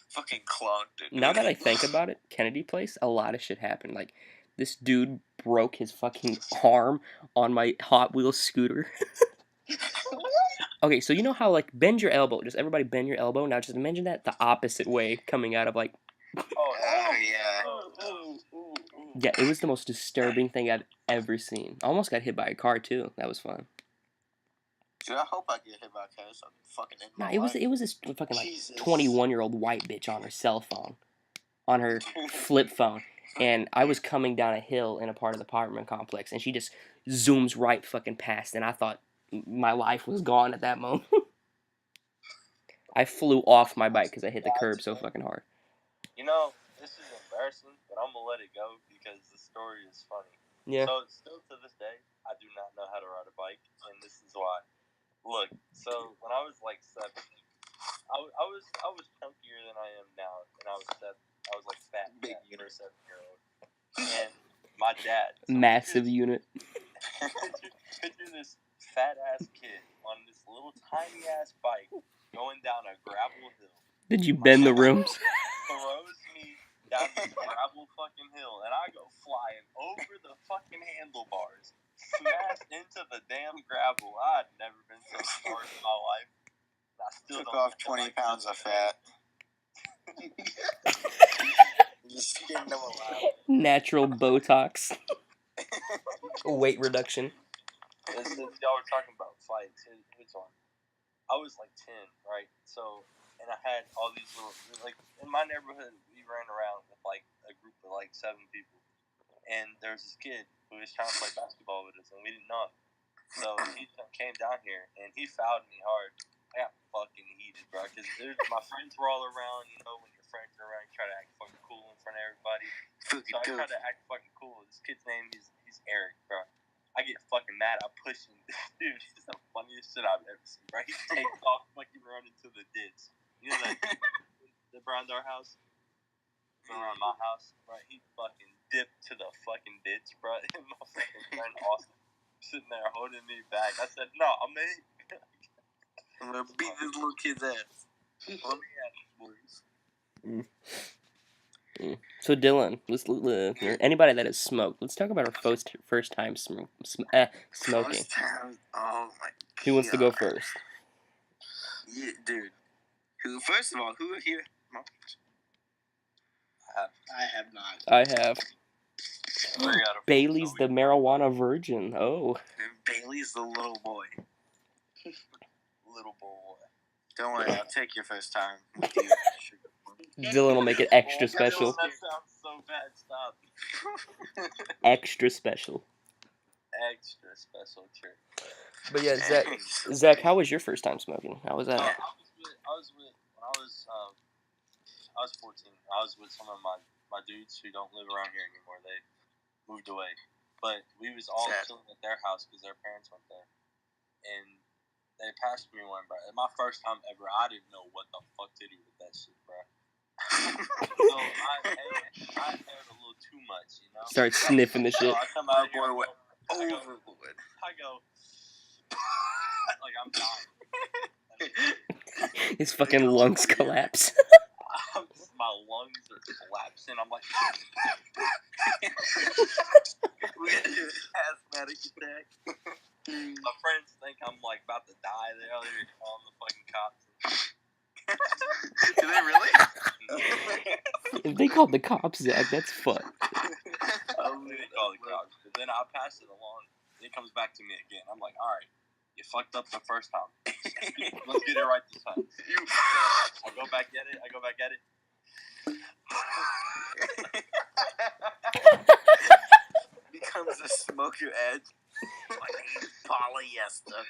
S1: Fucking clonked it.
S3: Now that I think about it, Kennedy Place, a lot of shit happened. Like, this dude broke his fucking arm on my Hot Wheels scooter. Okay, so you know how, like, bend your elbow. Just everybody bend your elbow. Now just imagine that the opposite way coming out of, like...
S1: Oh, yeah.
S3: Yeah, it was the most disturbing thing I've ever seen. I almost got hit by a car, too. That was fun.
S1: Dude, I hope I get hit by a car. So I'm fucking in
S3: Nah,
S1: my
S3: it was this fucking, like,
S2: Jesus.
S3: 21-year-old white bitch on her cell phone. On her flip phone. And I was coming down a hill in a part of the apartment complex, and she just zooms right fucking past, and I thought my life was gone at that moment. I flew off my bike because I hit the curb so fucking hard.
S4: You know, this is embarrassing, but I'm gonna let it go because the story is funny.
S3: Yeah.
S4: So still to this day, I do not know how to ride a bike, and this is why. Look, so when I was like 7, I was chunkier than I am now, and I was 7. I was like fat,
S1: Big
S4: for a 7-year-old. And my dad,
S3: Massive unit.
S4: picture this fat ass kid on this little tiny ass bike going down a gravel hill.
S3: Did you bend the rims?
S4: Throws me down this gravel fucking hill, and I go flying over the fucking handlebars, smashed into the damn gravel. I'd never been so scarred in my life. I still
S1: Took
S4: don't
S1: off 20 pounds of fat. Just skinned them alive.
S3: Natural Botox. Weight reduction.
S4: Since y'all were talking about fights, here's one. I was like 10, right? So, and I had all these little, like, in my neighborhood, we ran around with like a group of like 7 people. And there was this kid who was trying to play basketball with us, and we didn't know him. So he came down here, and he fouled me hard. I got fucking heated, bro, because my friends were all around. You know, when your friends are around, you try to act fucking cool in front of everybody. So I try to act fucking cool. This kid's name, he's Eric, bro. I get fucking mad. I push him. Dude, it's the funniest shit I've ever seen, bro. He takes off fucking running to the ditch. You know that around our house? Around my house, bro. He fucking dipped to the fucking ditch, bro. And my fucking friend Austin sitting there holding me back. I said, no, I'm gonna
S1: beat this little kid's ass.
S4: Let me ask you, boys.
S3: So Dylan, anybody that has smoked, let's talk about our first time smoking.
S1: First time, oh my god.
S3: Who wants to go first?
S1: Yeah, dude. First of all, who here?
S2: I have not.
S3: I have. Bailey's the marijuana virgin. Oh.
S1: Bailey's the little boy.
S4: Little boy.
S1: Don't worry, I'll take your first time.
S3: Dylan will make it extra special.
S4: That sounds so bad. Stop.
S3: Extra special.
S4: Extra special treat.
S3: But yeah, Zach, how was your first time smoking? How was that?
S4: I was when I was 14. I was with some of my dudes who don't live around here anymore. They moved away, but we was all chilling at their house because their parents went there, and they passed me one, bro. My first time ever. I didn't know what the fuck to do with that shit, bro. So I had a little too much, you know.
S3: Start sniffing the shit.
S4: So I come out here,
S1: overboard.
S4: I go like I'm dying.
S3: His fucking lungs collapse.
S4: my lungs are collapsing. I'm like,
S1: We had an asthmatic attack.
S4: my friends think I'm like about to die. They're calling the fucking cops.
S1: Do they really?
S3: If they called the cops, Zach, that's fucked.
S4: They call the cops. But then I pass it along. It comes back to me again. I'm like, all right, you fucked up the first time. Let's get it right this time. I go back at it.
S1: Becomes a smoke your edge. My name's polyester.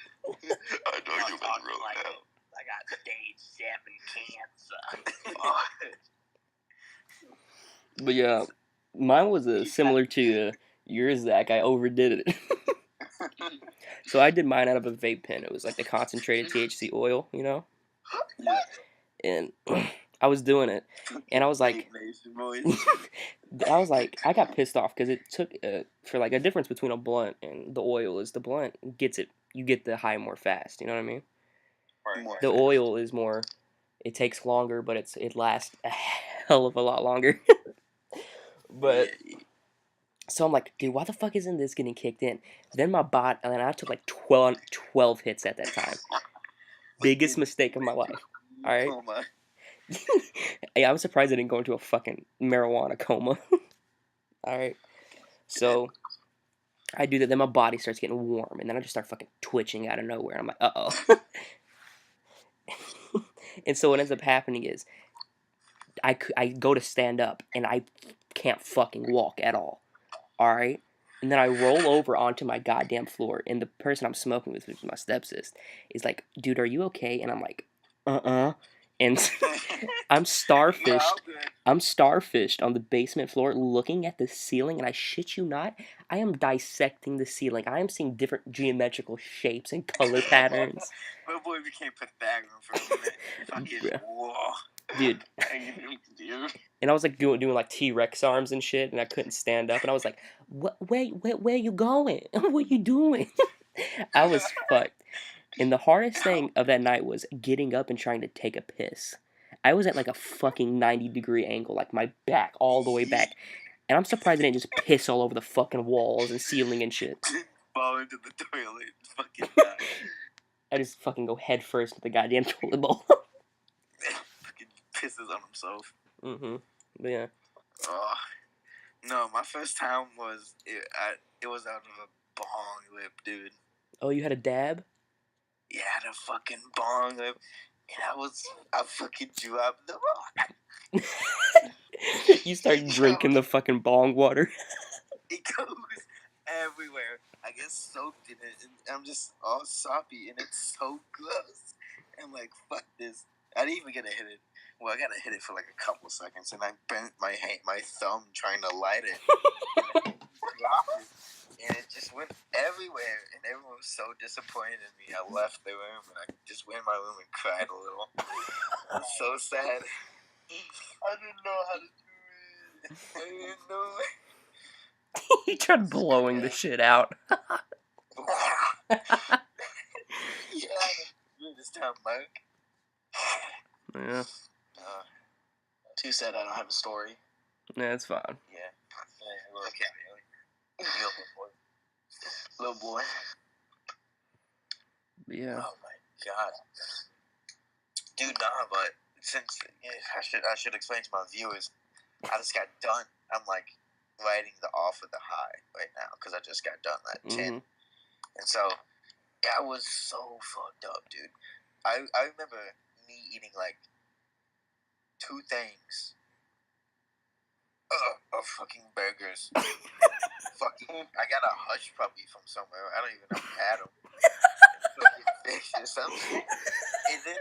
S2: I know you've been real now.
S1: I got stage 7 cancer.
S3: But yeah, mine was similar to yours, Zach. I overdid it. So I did mine out of a vape pen. It was like the concentrated THC oil, you know? And I was doing it. And I was like, I got pissed off because it took, for like a difference between a blunt and the oil is the blunt you get the high more fast, you know what I mean? The oil is more, it takes longer, but it lasts a hell of a lot longer. But, so I'm like, dude, why the fuck isn't this getting kicked in? Then my bot, and I took like 12 hits at that time. Biggest mistake of my life. Alright? Yeah, I'm surprised I didn't go into a fucking marijuana coma. Alright? So, I do that, then my body starts getting warm, and then I just start fucking twitching out of nowhere. I'm like, uh-oh. And so what ends up happening is, I go to stand up, and I can't fucking walk at all. Alright? And then I roll over onto my goddamn floor, and the person I'm smoking with, which is my stepsis, is like, dude, are you okay? And I'm like, and I'm starfished on the basement floor looking at the ceiling, and I shit you not, I am dissecting the ceiling. I am seeing different geometrical shapes and color patterns.
S1: My boy became Pythagorean for a minute. Fucking, whoa.
S3: Dude. And I was like doing like T-Rex arms and shit, and I couldn't stand up, and I was like, where you going? What you doing? I was fucked. And the hardest thing of that night was getting up and trying to take a piss. I was at like a fucking 90-degree angle, like my back all the way back. And I'm surprised I didn't just piss all over the fucking walls and ceiling and shit.
S1: Fall into the toilet and fucking die.
S3: I just fucking go head first with the goddamn toilet bowl.
S1: Fucking pisses on himself.
S3: Mm-hmm. But yeah.
S1: Oh, no, my first time was, it was out of a bong lip, dude.
S3: Oh, you had a dab?
S1: Yeah, I had a fucking bong lip. And I fucking drew up the rock.
S3: You start drinking the fucking bong water.
S1: It goes everywhere. I get soaked in it, and I'm just all soppy, and it's so gross. I'm like, fuck this. I didn't even get to hit it. Well, I got to hit it for like a couple seconds, and I bent my thumb trying to light it. And it just went everywhere, and everyone was so disappointed in me. I left the room, and I just went in my room and cried a little. It was so sad. I didn't know how to do it. I didn't know it.
S3: You tried blowing the shit out.
S1: Yeah, this time, Mike.
S3: Yeah.
S2: Too sad I don't have a story.
S3: Yeah, it's fine.
S1: Yeah.
S2: Okay. Little boy.
S3: Yeah.
S1: Oh my god. Dude, nah, but since I should explain to my viewers, I just got done. I'm like riding the off of the high right now because I just got done that 10. And so I was so fucked up, dude. I remember me eating like 2 things of fucking burgers. I got a hush puppy from somewhere. I don't even know who had them. Fucking fish or something. And then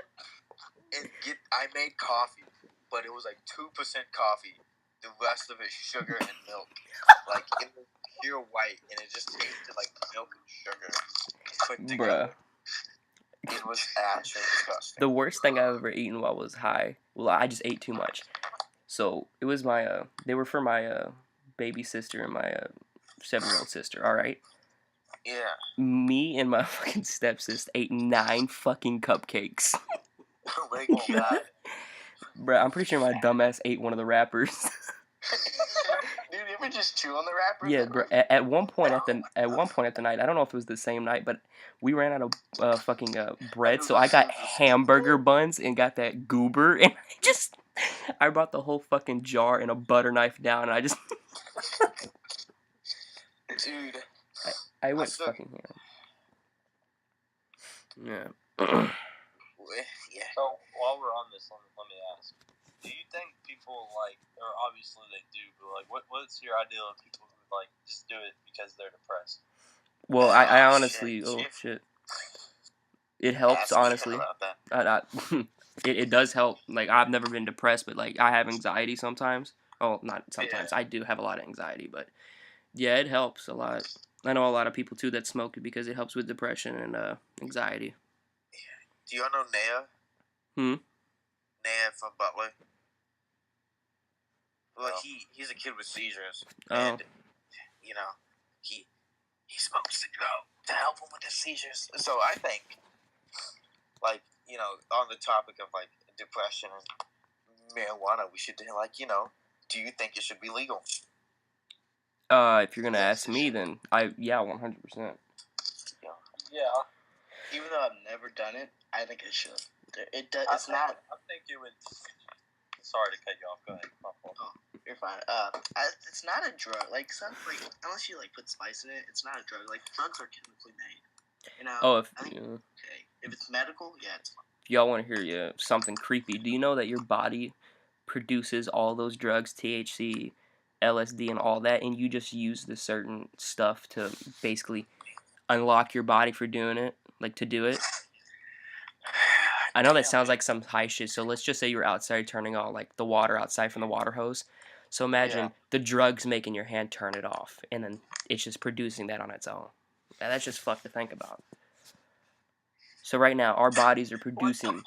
S1: I made coffee, but it was like 2% coffee. The rest of it sugar and milk. Like it was pure white, and it just tasted like milk and sugar put together. Bruh. It was actually disgusting.
S3: The worst thing I've ever eaten while I was high. Well, I just ate too much. So it was my they were for my baby sister and my 7-year-old sister. All right.
S1: Yeah.
S3: Me and my fucking stepsister ate 9 fucking cupcakes.
S1: Oh my god.
S3: Bruh, I'm pretty sure my dumbass ate one of the wrappers.
S2: Dude, you ever just chew on the wrapper?
S3: Yeah, bro. At one point at the night, I don't know if it was the same night, but we ran out of fucking bread, so I got hamburger buns and got that goober, and I brought the whole fucking jar and a butter knife down, and I just
S1: Dude.
S3: I went fucking ham. Yeah.
S1: Yeah.
S4: So while we're on this, let me ask: do you think people or obviously they do, but what's your ideal of people who just do it because they're depressed?
S3: Well, I honestly, shit. It helps, honestly. It does help. Like, I've never been depressed, but, like, I have anxiety sometimes. Oh, not sometimes. Yeah. I do have a lot of anxiety, but, yeah, it helps a lot. I know a lot of people, too, that smoke it because it helps with depression and anxiety.
S1: Do y'all know Naya? Naya from Butler? Well, he's a kid with seizures. And, you know, he smokes to help him with the seizures. So I think, on the topic of, depression and marijuana, we should, do you think it should be legal?
S3: If you're going to ask me, then 100%.
S4: Yeah.
S2: Even though I've never done it, I think it should. It's not.
S4: I think it would. Sorry to cut you off. Go ahead.
S2: Oh, you're fine. It's not a drug. Unless you put spice in it, it's not a drug. Drugs are chemically made. If it's medical, yeah, it's fine.
S3: If y'all want to hear something creepy, do you know that your body produces all those drugs, THC, LSD, and all that, and you just use the certain stuff to basically unlock your body for doing it, to do it? I know that sounds like some high shit, so let's just say you're outside turning on, the water outside from the water hose. So imagine the drugs making your hand turn it off, and then it's just producing that on its own. Now, that's just fucked to think about. So right now, our bodies are producing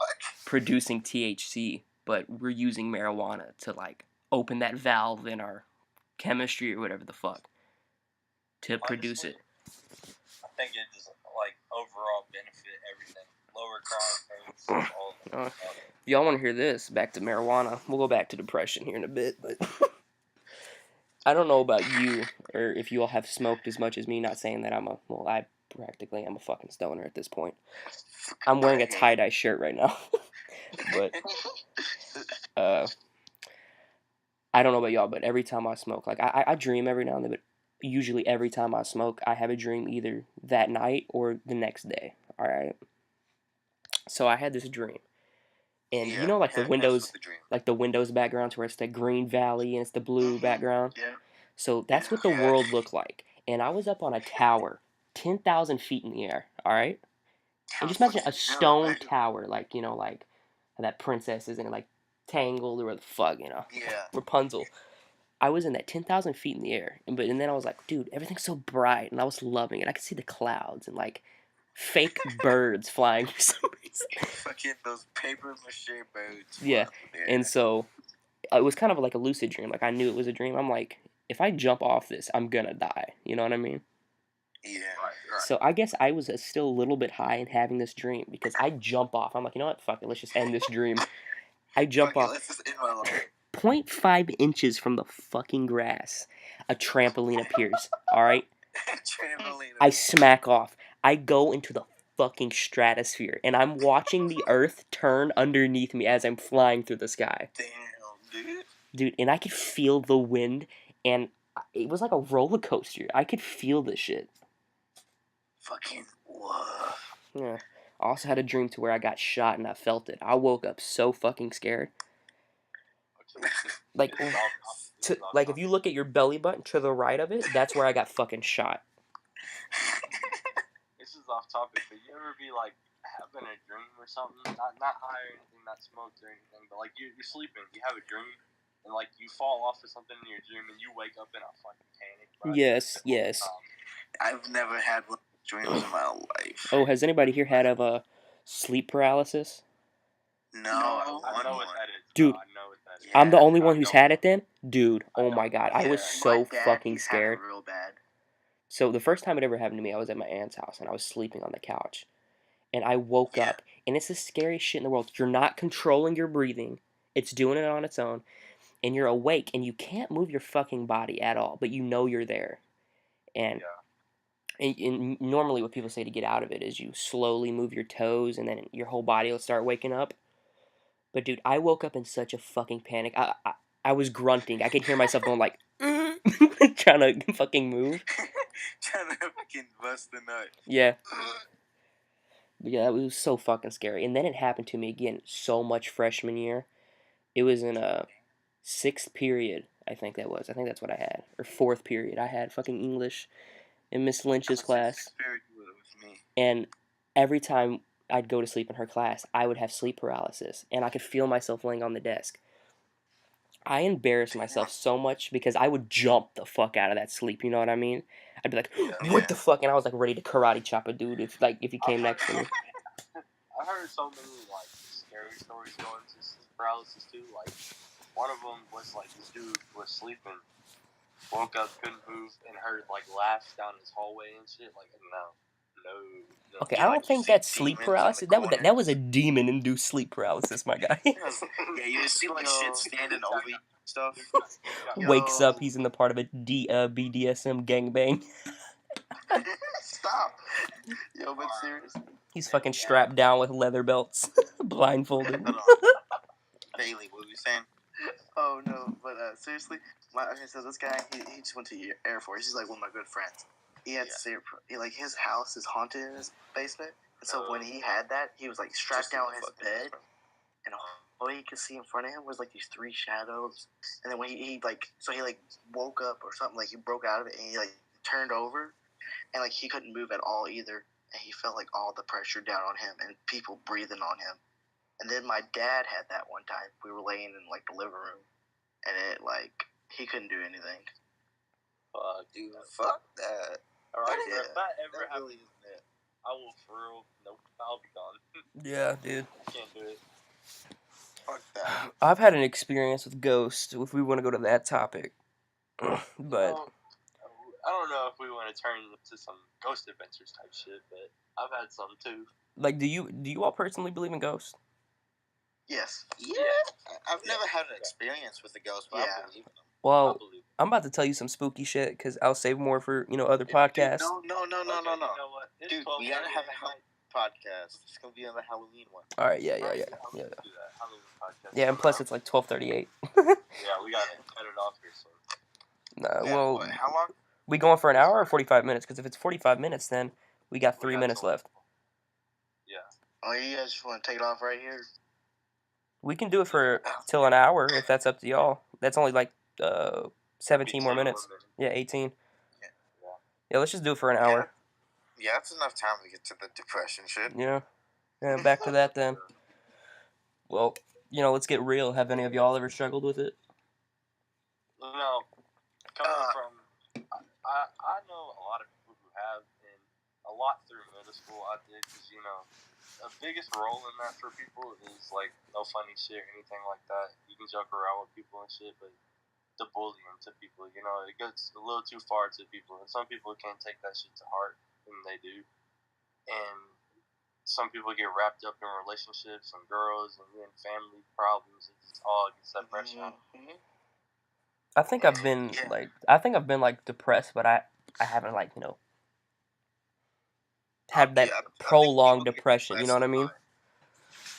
S3: THC, but we're using marijuana to, open that valve in our chemistry or whatever the fuck to produce it.
S4: I think it just, overall benefit everything. Lower crime rates, all that.
S3: If y'all want to hear this, back to marijuana, we'll go back to depression here in a bit, but I don't know about you, or if you all have smoked as much as me, not saying that I practically am a fucking stoner at this point. I'm wearing a tie-dye shirt right now, but, I don't know about y'all, but every time I smoke, I dream every now and then, but usually every time I smoke, I have a dream either that night or the next day, alright? So I had this dream, and the Windows, the Windows background to where it's the green valley and it's the blue background?
S2: Yeah.
S3: So that's what the world looked like, and I was up on a tower, 10,000 feet in the air, alright? And just imagine a stone tower, that princess is in, Tangled or what the fuck,
S1: Yeah.
S3: Rapunzel. I was in that 10,000 feet in the air, and then I was like, dude, everything's so bright, and I was loving it. I could see the clouds and fake birds flying for some reason.
S1: Fucking those paper mache birds.
S3: Yeah, and so it was kind of like a lucid dream. I knew it was a dream. I'm like, if I jump off this, I'm gonna die. You know what I mean?
S1: Yeah. Right.
S3: So I guess I was still a little bit high in having this dream because I jump off. I'm like, you know what? Fuck it. Let's just end this dream. I jump off.
S1: Let's just end my life.
S3: 0.5 inches from the fucking grass, a trampoline appears. All right. I smack off. I go into the fucking stratosphere, and I'm watching the earth turn underneath me as I'm flying through the sky.
S1: Damn, dude.
S3: Dude, and I could feel the wind, and it was like a roller coaster. I could feel this shit.
S1: Fucking whoa.
S3: Yeah. I also had a dream to where I got shot, and I felt it. I woke up so fucking scared. If you look at your belly button to the right of it, that's where I got fucking shot.
S4: This is off topic, but you ever be having a dream or something, not high or anything, not smoked or anything, but you're sleeping, you have a dream, and you fall off of something in your dream, and you wake up in a fucking panic. Bro.
S3: Yes.
S1: I've never had one of those dreams in my life.
S3: Oh, has anybody here had sleep paralysis?
S1: No, I
S4: know what that is.
S3: Dude,
S4: I know what that is.
S3: I'm the only one who's had it then? Dude, oh my god, I was so fucking scared.
S2: Had it real bad.
S3: So the first time it ever happened to me, I was at my aunt's house, and I was sleeping on the couch. And I woke up, and it's the scariest shit in the world. You're not controlling your breathing, It's doing it on its own, and you're awake, and you can't move your fucking body at all, but you know you're there. And, and normally what people say to get out of it is you slowly move your toes, and then your whole body will start waking up. But dude, I woke up in such a fucking panic. I was grunting. I could hear myself going like, trying to fucking move.
S1: Trying to fucking bust the nut.
S3: Yeah. But yeah, it was so fucking scary. And then it happened to me again so much freshman year. It was in a 6th period, I think that was. I think that's what I had. Or 4th period. I had fucking English in Miss Lynch's class.
S1: With me.
S3: And every time I'd go to sleep in her class, I would have sleep paralysis. And I could feel myself laying on the desk. I embarrassed myself so much because I would jump the fuck out of that sleep, you know what I mean? I'd be like, what the fuck? And I was like ready to karate chop a dude if he came next to me.
S4: I heard so many like scary stories going to sleep paralysis too. Like one of them was like this dude was sleeping, woke up, couldn't move, and heard like laughs down his hallway and shit. Like no.
S3: Okay,
S1: Yeah,
S3: I don't
S1: like,
S3: think that's sleep paralysis. That was a demon-induced sleep paralysis, my guy.
S1: Yeah, you just see like shit standing over you and stuff.
S3: Wakes up, he's in the part of a BDSM gangbang.
S2: Stop. Yo, but seriously.
S3: He's fucking strapped down with leather belts, blindfolded.
S1: Bailey, what were you saying?
S2: Oh no, but seriously, so this guy, he just went to Air Force. He's like one of my good friends. He had like his house is haunted in his basement, and so when he had that, he was like strapped down on his bed, and all he could see in front of him was like these 3 shadows. And then when he woke up or something, like he broke out of it, and he like turned over, and like he couldn't move at all either, and he felt like all the pressure down on him and people breathing on him. And then my dad had that one time. We were laying in like the living room, and it like he couldn't do anything.
S1: Dude, fuck that.
S4: Alright, if that ever happens, I will for real. Nope, I'll be gone.
S3: Yeah, dude.
S4: Can't do it.
S1: Fuck that.
S3: I've had an experience with ghosts. If we want to go to that topic, but
S4: I don't know if we want to turn into some ghost adventures type shit, but I've had some too.
S3: Like, do you all personally believe in ghosts?
S2: Yes.
S1: Yeah. I've never had an experience with a ghost, but I believe in them.
S3: Well, I'm about to tell you some spooky shit because I'll save more for other podcasts.
S1: Dude, no.
S4: You know what?
S1: Dude, we gotta have a podcast. It's gonna be on the Halloween one.
S3: All right, yeah.
S4: Halloween podcast.
S3: Yeah, and plus it's like 12:38.
S4: Yeah, we gotta cut it off here soon.
S3: Nah,
S1: Yeah,
S3: well,
S1: what, how long?
S3: we going for an hour or 45 minutes? Because if it's 45 minutes, then we got 3 minutes left.
S4: Yeah.
S2: Oh, you guys just want to take it off right here?
S3: We can do it for till an hour if that's up to y'all. That's only like 17 more minutes. Yeah, 18. Yeah, let's just do it for an hour.
S1: Yeah, that's enough time to get to the depression shit.
S3: Yeah. Back to that then. Well, let's get real. Have any of y'all ever struggled with it?
S4: No. Coming from, I know a lot of people who have, and a lot through middle school I did, because, the biggest role in that for people is, like, no funny shit or anything like that. You can joke around with people and shit, but the bullying to people, it gets a little too far to people, and some people can't take that shit to heart, and they do. And some people get wrapped up in relationships and girls and family problems. It all gets that pressure on.
S3: I think I've been depressed, but I haven't had that prolonged depression. You know what I mean?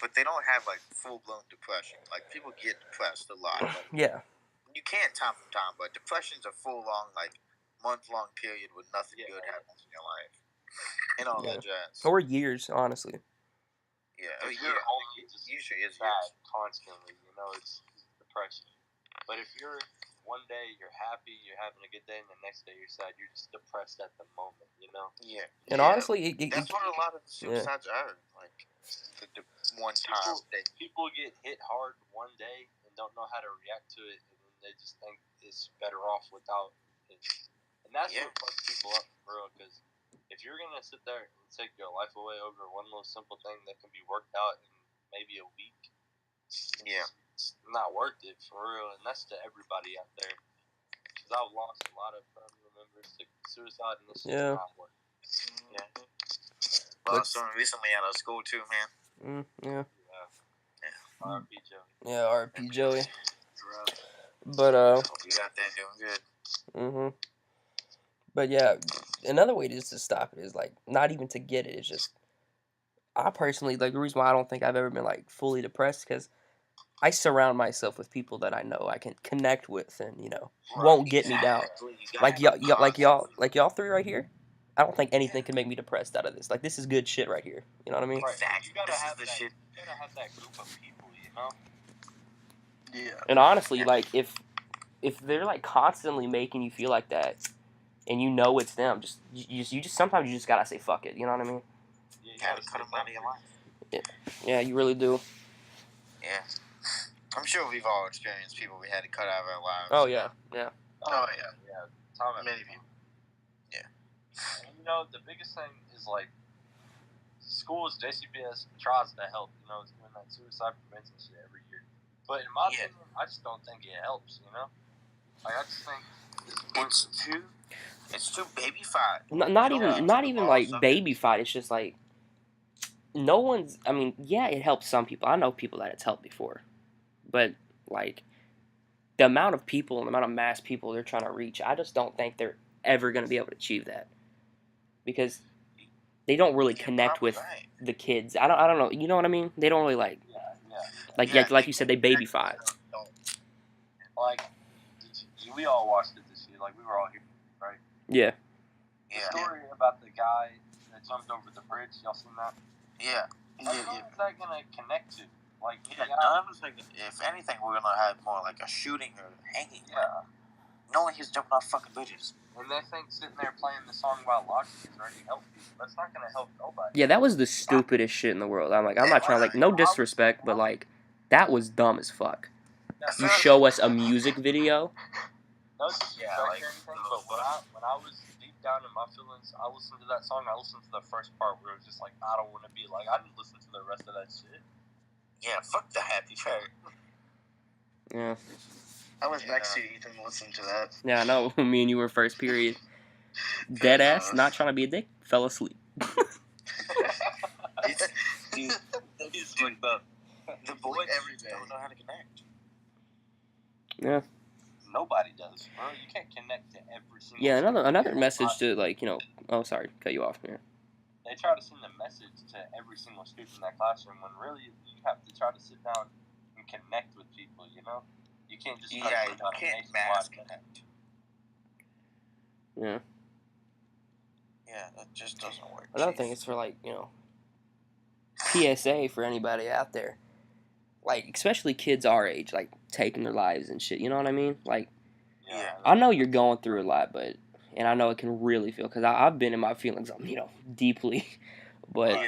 S1: But they don't have like full blown depression. Like people get depressed a lot. Like,
S3: yeah.
S1: You can't time from time, but depression's a full long, like month long period where nothing good happens in your life. And all that jazz.
S3: Or years, honestly.
S1: Yeah.
S4: Usually it's bad constantly, it's depression. But if you're one day you're happy, you're having a good day, and the next day you're sad, you're just depressed at the moment,
S1: Yeah.
S3: And honestly,
S1: that's what a lot of suicides are. Like the one time
S4: people get hit hard one day and don't know how to react to it, and then they just think it's better off without it. And that's what fucks people up for real, because if you're gonna sit there and take your life away over one little simple thing that can be worked out in maybe a week, it's not worth it for real. And that's to everybody out there, because I've lost a lot of family members to suicide, and this is not worth it.
S1: Lost someone recently out of school too, man.
S3: Yeah.
S4: R.P. Joey.
S3: Yeah, R.P. Joey.
S1: Rough.
S3: But
S1: Hope you got that doing good.
S3: But yeah, another way just to stop it is like not even to get it. It's just I personally like the reason why I don't think I've ever been like fully depressed because I surround myself with people that I know I can connect with and won't get me down. Like y'all three right here. I don't think anything can make me depressed out of this. Like this is good shit right here. You know what I mean?
S4: Right.
S1: Exactly.
S4: You gotta
S1: This is
S4: have
S1: the
S4: that.
S1: shit.
S4: You gotta have that group of people, you know.
S2: Yeah.
S3: And honestly, like if they're like constantly making you feel like that, and you know it's them, you just sometimes you just gotta say fuck it. You know what I mean?
S4: Yeah, you
S1: Gotta cut them out of your life.
S3: Yeah, you really do.
S1: Yeah. I'm sure we've all experienced people we had to cut out of our lives.
S3: Oh yeah, yeah.
S2: Oh, yeah.
S4: Yeah. Tom and
S2: Many people.
S1: Yeah.
S4: And the biggest thing is like schools, JCPS tries to help. It's doing that suicide prevention shit every year. But in my opinion, I just don't think it helps. Like I just think
S1: it's too baby-fied.
S3: Not
S1: You don't
S3: even
S1: need to
S3: like
S1: involve
S3: baby fight. It's just like no one's. I mean, yeah, it helps some people. I know people that it's helped before, but like the amount of people and the amount of mass people they're trying to reach, I just don't think they're ever going to be able to achieve that because they don't really
S1: You're
S3: connect
S1: probably
S3: with
S1: right.
S3: the kids. I don't know. You know what I mean? They don't really like like you said they baby fight.
S4: Like we all watched it this year. Like we were all here, right?
S3: Yeah.
S1: Yeah.
S4: The story about the guy that jumped over the bridge. Y'all seen that?
S1: Yeah.
S4: Who is that gonna connect to? Like,
S1: Yeah, none of us think, if anything, we're gonna have more like a shooting or hanging.
S4: Yeah.
S1: No one here's jumping off fucking bridges.
S4: And they think sitting there playing the song about logic is already helping people. That's not gonna help nobody.
S3: Yeah, that was the stupidest shit in the world. I'm not trying to like no disrespect, but like that was dumb as fuck. You show us a music video.
S4: No disrespect or anything, but when I was deep down in my feelings, I listened to that song. I listened to the first part where it was just like, I don't want to be like. I didn't listen to the rest of that shit.
S1: Yeah, fuck the happy part.
S3: Yeah.
S2: I was next to you, Ethan, listening to that.
S3: Yeah, I know. Me and you were first period. Dead ass, not trying to be a dick, fell asleep.
S1: He's fucked up. The boys
S2: every day
S1: don't know how to connect.
S3: Yeah.
S4: Nobody does, bro. You can't connect to every single.
S3: Yeah, another message to like Oh, sorry, cut you off. Yeah.
S4: They try to send a message to every single student in that classroom when really you have to try to sit down and connect with people. You can't just
S1: You can't mass connect.
S3: Yeah.
S1: Yeah, that just doesn't work.
S3: Another thing is for like PSA for anybody out there, like especially kids our age, like taking their lives and shit. You know what I mean? Like,
S1: Yeah.
S3: I know you're going through a lot, and I know it can really feel because I've been in my feelings, deeply, but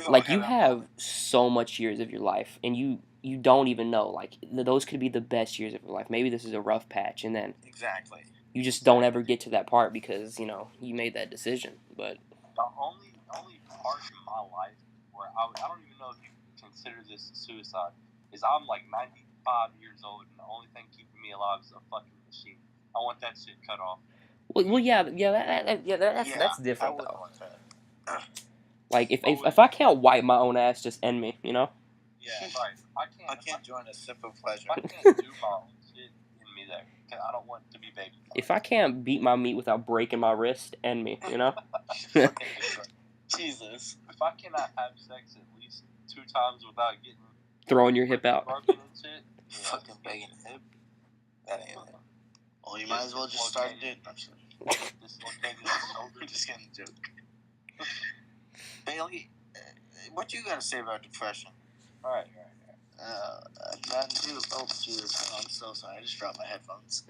S3: like you have so much years of your life, and you don't even know like those could be the best years of your life. Maybe this is a rough patch, and then
S1: Exactly.
S3: you just don't ever get to that part because you made that decision. But
S4: the only part in my life where I don't even know if you consider this suicide is I'm like 95 years old and the only thing keeping me alive is a fucking machine. I want that shit cut off.
S3: well, yeah, that's different though.
S1: Want that.
S3: Like if I can't wipe my own ass, just end me,
S4: Yeah, right.
S1: I can't join a simple pleasure.
S4: I can't do my own shit in me there. Cause I don't want to be baby.
S3: If I can't beat my meat without breaking my wrist, end me,
S2: Jesus.
S4: If I cannot have sex at least 2 times without getting
S3: throwing your hip out.
S4: broken and shit,
S1: Fucking begging hip. That ain't it.
S2: Well, you might as well just start doing it.
S4: dislocated shoulder.
S2: We're just gonna joke.
S1: Bailey, what you gotta say about depression?
S4: All right.
S2: Nothing to. Oh, Jesus. I'm so sorry. I just dropped my headphones.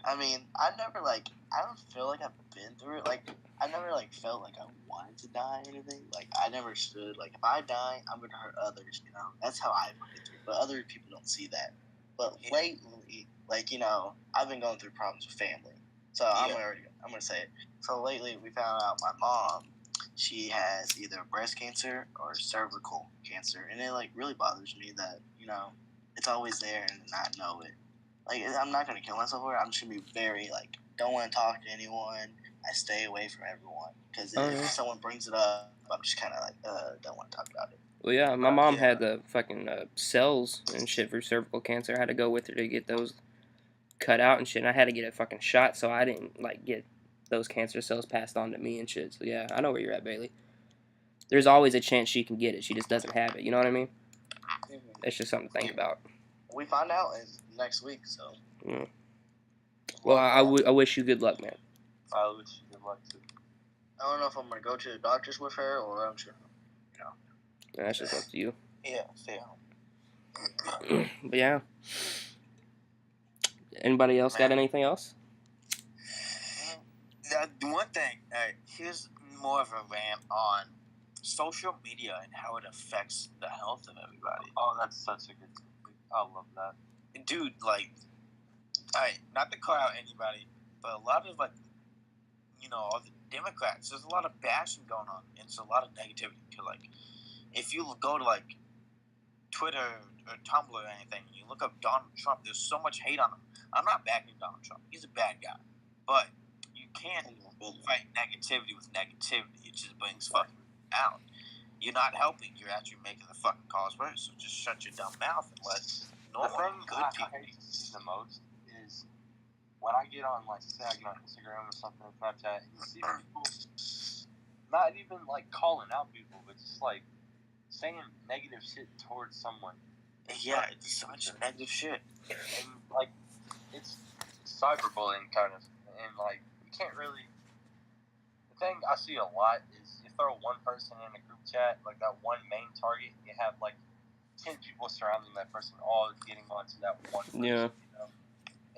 S2: I mean, I don't feel like I've been through it. Like, I never, felt like I wanted to die or anything. Like, I never stood, if I die, I'm going to hurt others, That's how I put it through. But other people don't see that. But lately, I've been going through problems with family. So I'm going to say it. So lately, we found out my mom, she has either breast cancer or cervical cancer. And it, really bothers me that, it's always there and not know it. I'm not going to kill myself for it. I'm just going to be very, don't want to talk to anyone. I stay away from everyone. Because if someone brings it up, I'm just kind of don't want to talk about it.
S3: Well, yeah, my mom had the fucking cells and shit for cervical cancer. I had to go with her to get those cut out and shit. And I had to get a fucking shot so I didn't like get those cancer cells passed on to me and shit. So yeah, I know where you're at, Bailey. There's always a chance she can get it. She just doesn't have it. You know what I mean? It's just something to think about.
S2: We find out next week, so.
S3: Yeah. Well, I wish you good luck, man.
S4: I wish you good luck too.
S2: I don't know if I'm gonna go to the doctors with her or I'm sure.
S3: That's just up to you.
S1: Yeah, stay home.
S3: But yeah. Anybody else got anything else?
S1: One thing, here's more of a rant on social media and how it affects the health of everybody.
S4: Oh, that's such a good thing. I love that.
S1: Dude, like, not to call out anybody, but a lot of, like, all the Democrats, there's a lot of bashing going on, and it's a lot of negativity. Like, if you go to, like, Twitter or Tumblr or anything, and you look up Donald Trump, there's so much hate on him. I'm not backing Donald Trump. He's a bad guy. But you can't fight negativity with negativity. It just brings fucking out. You're not helping. You're actually making the fucking cause worse. So just shut your dumb mouth and let normal good people.
S4: I hate to see the most is when I get on, like, say I get on Instagram or something, Snapchat, and you see people not even, like, calling out people, but just, like, saying negative shit towards someone.
S1: Yeah, it's so much negative shit.
S4: And, like, it's cyberbullying, kind of. And, like, you can't really... The thing I see a lot is you throw one person in a group chat, like that one main target, and you have, like, 10 people surrounding that person, all getting onto that one person,
S3: Yeah.
S4: you know?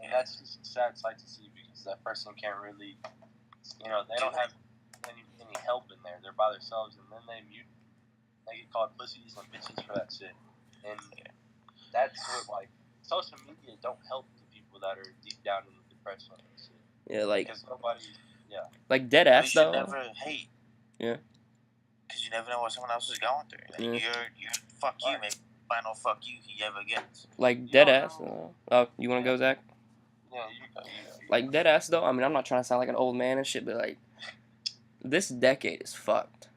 S4: And that's just a sad sight to see because that person can't really... they don't have any help in there. They're by themselves, and then they get called pussies and bitches for that shit. And that's what, like, social media don't help the people that are deep down in depression and shit.
S3: Yeah, like...
S4: Because nobody...
S3: Like, dead ass, though.
S1: You should never hate.
S3: Yeah.
S1: Because you never know what someone else is going through. Like, you're fuck you, maybe final fuck you he ever gets.
S3: Like, dead ass. Oh, you want to go, Zach?
S4: Yeah, you go.
S3: Like, dead ass, though. I mean, I'm not trying to sound like an old man and shit, but, like, this decade is fucked.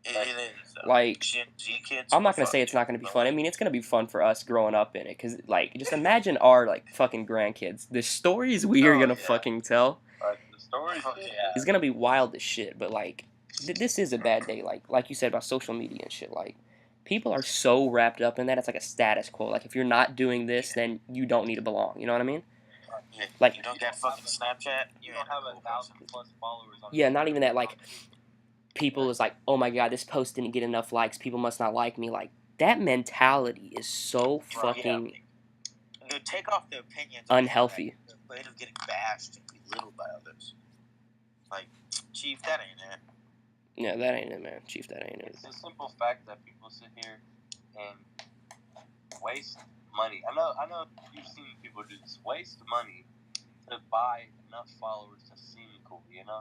S1: It is.
S3: Like,
S1: Gen Z kids.
S3: I'm not going to say it's not going to be fun. I mean, it's going to be fun for us growing up in it. Because, like, just imagine our, like, fucking grandkids. The stories we are going to fucking tell.
S4: The stories,
S3: It's going to be wild as shit. But, like, this is a bad day. Like you said about social media and shit. Like, people are so wrapped up in that. It's like a status quo. Like, if you're not doing this, then you don't need to belong. You know what I mean?
S1: Yeah,
S3: like,
S1: you don't get fucking Snapchat.
S4: You don't have 1,000+ followers on
S3: yeah, not even that. Like, people is like, oh my god, this post didn't get enough likes. People must not like me. Like, that mentality is so fucking
S1: They take off their opinions.
S3: unhealthy.
S1: They're afraid of getting bashed and belittled by others. Like, Chief, that ain't it.
S3: Yeah, that ain't it, man. Chief, that ain't it.
S4: It's a simple fact that people sit here and waste money. I know you've seen people do this. Waste money to buy enough followers to seem cool, you know?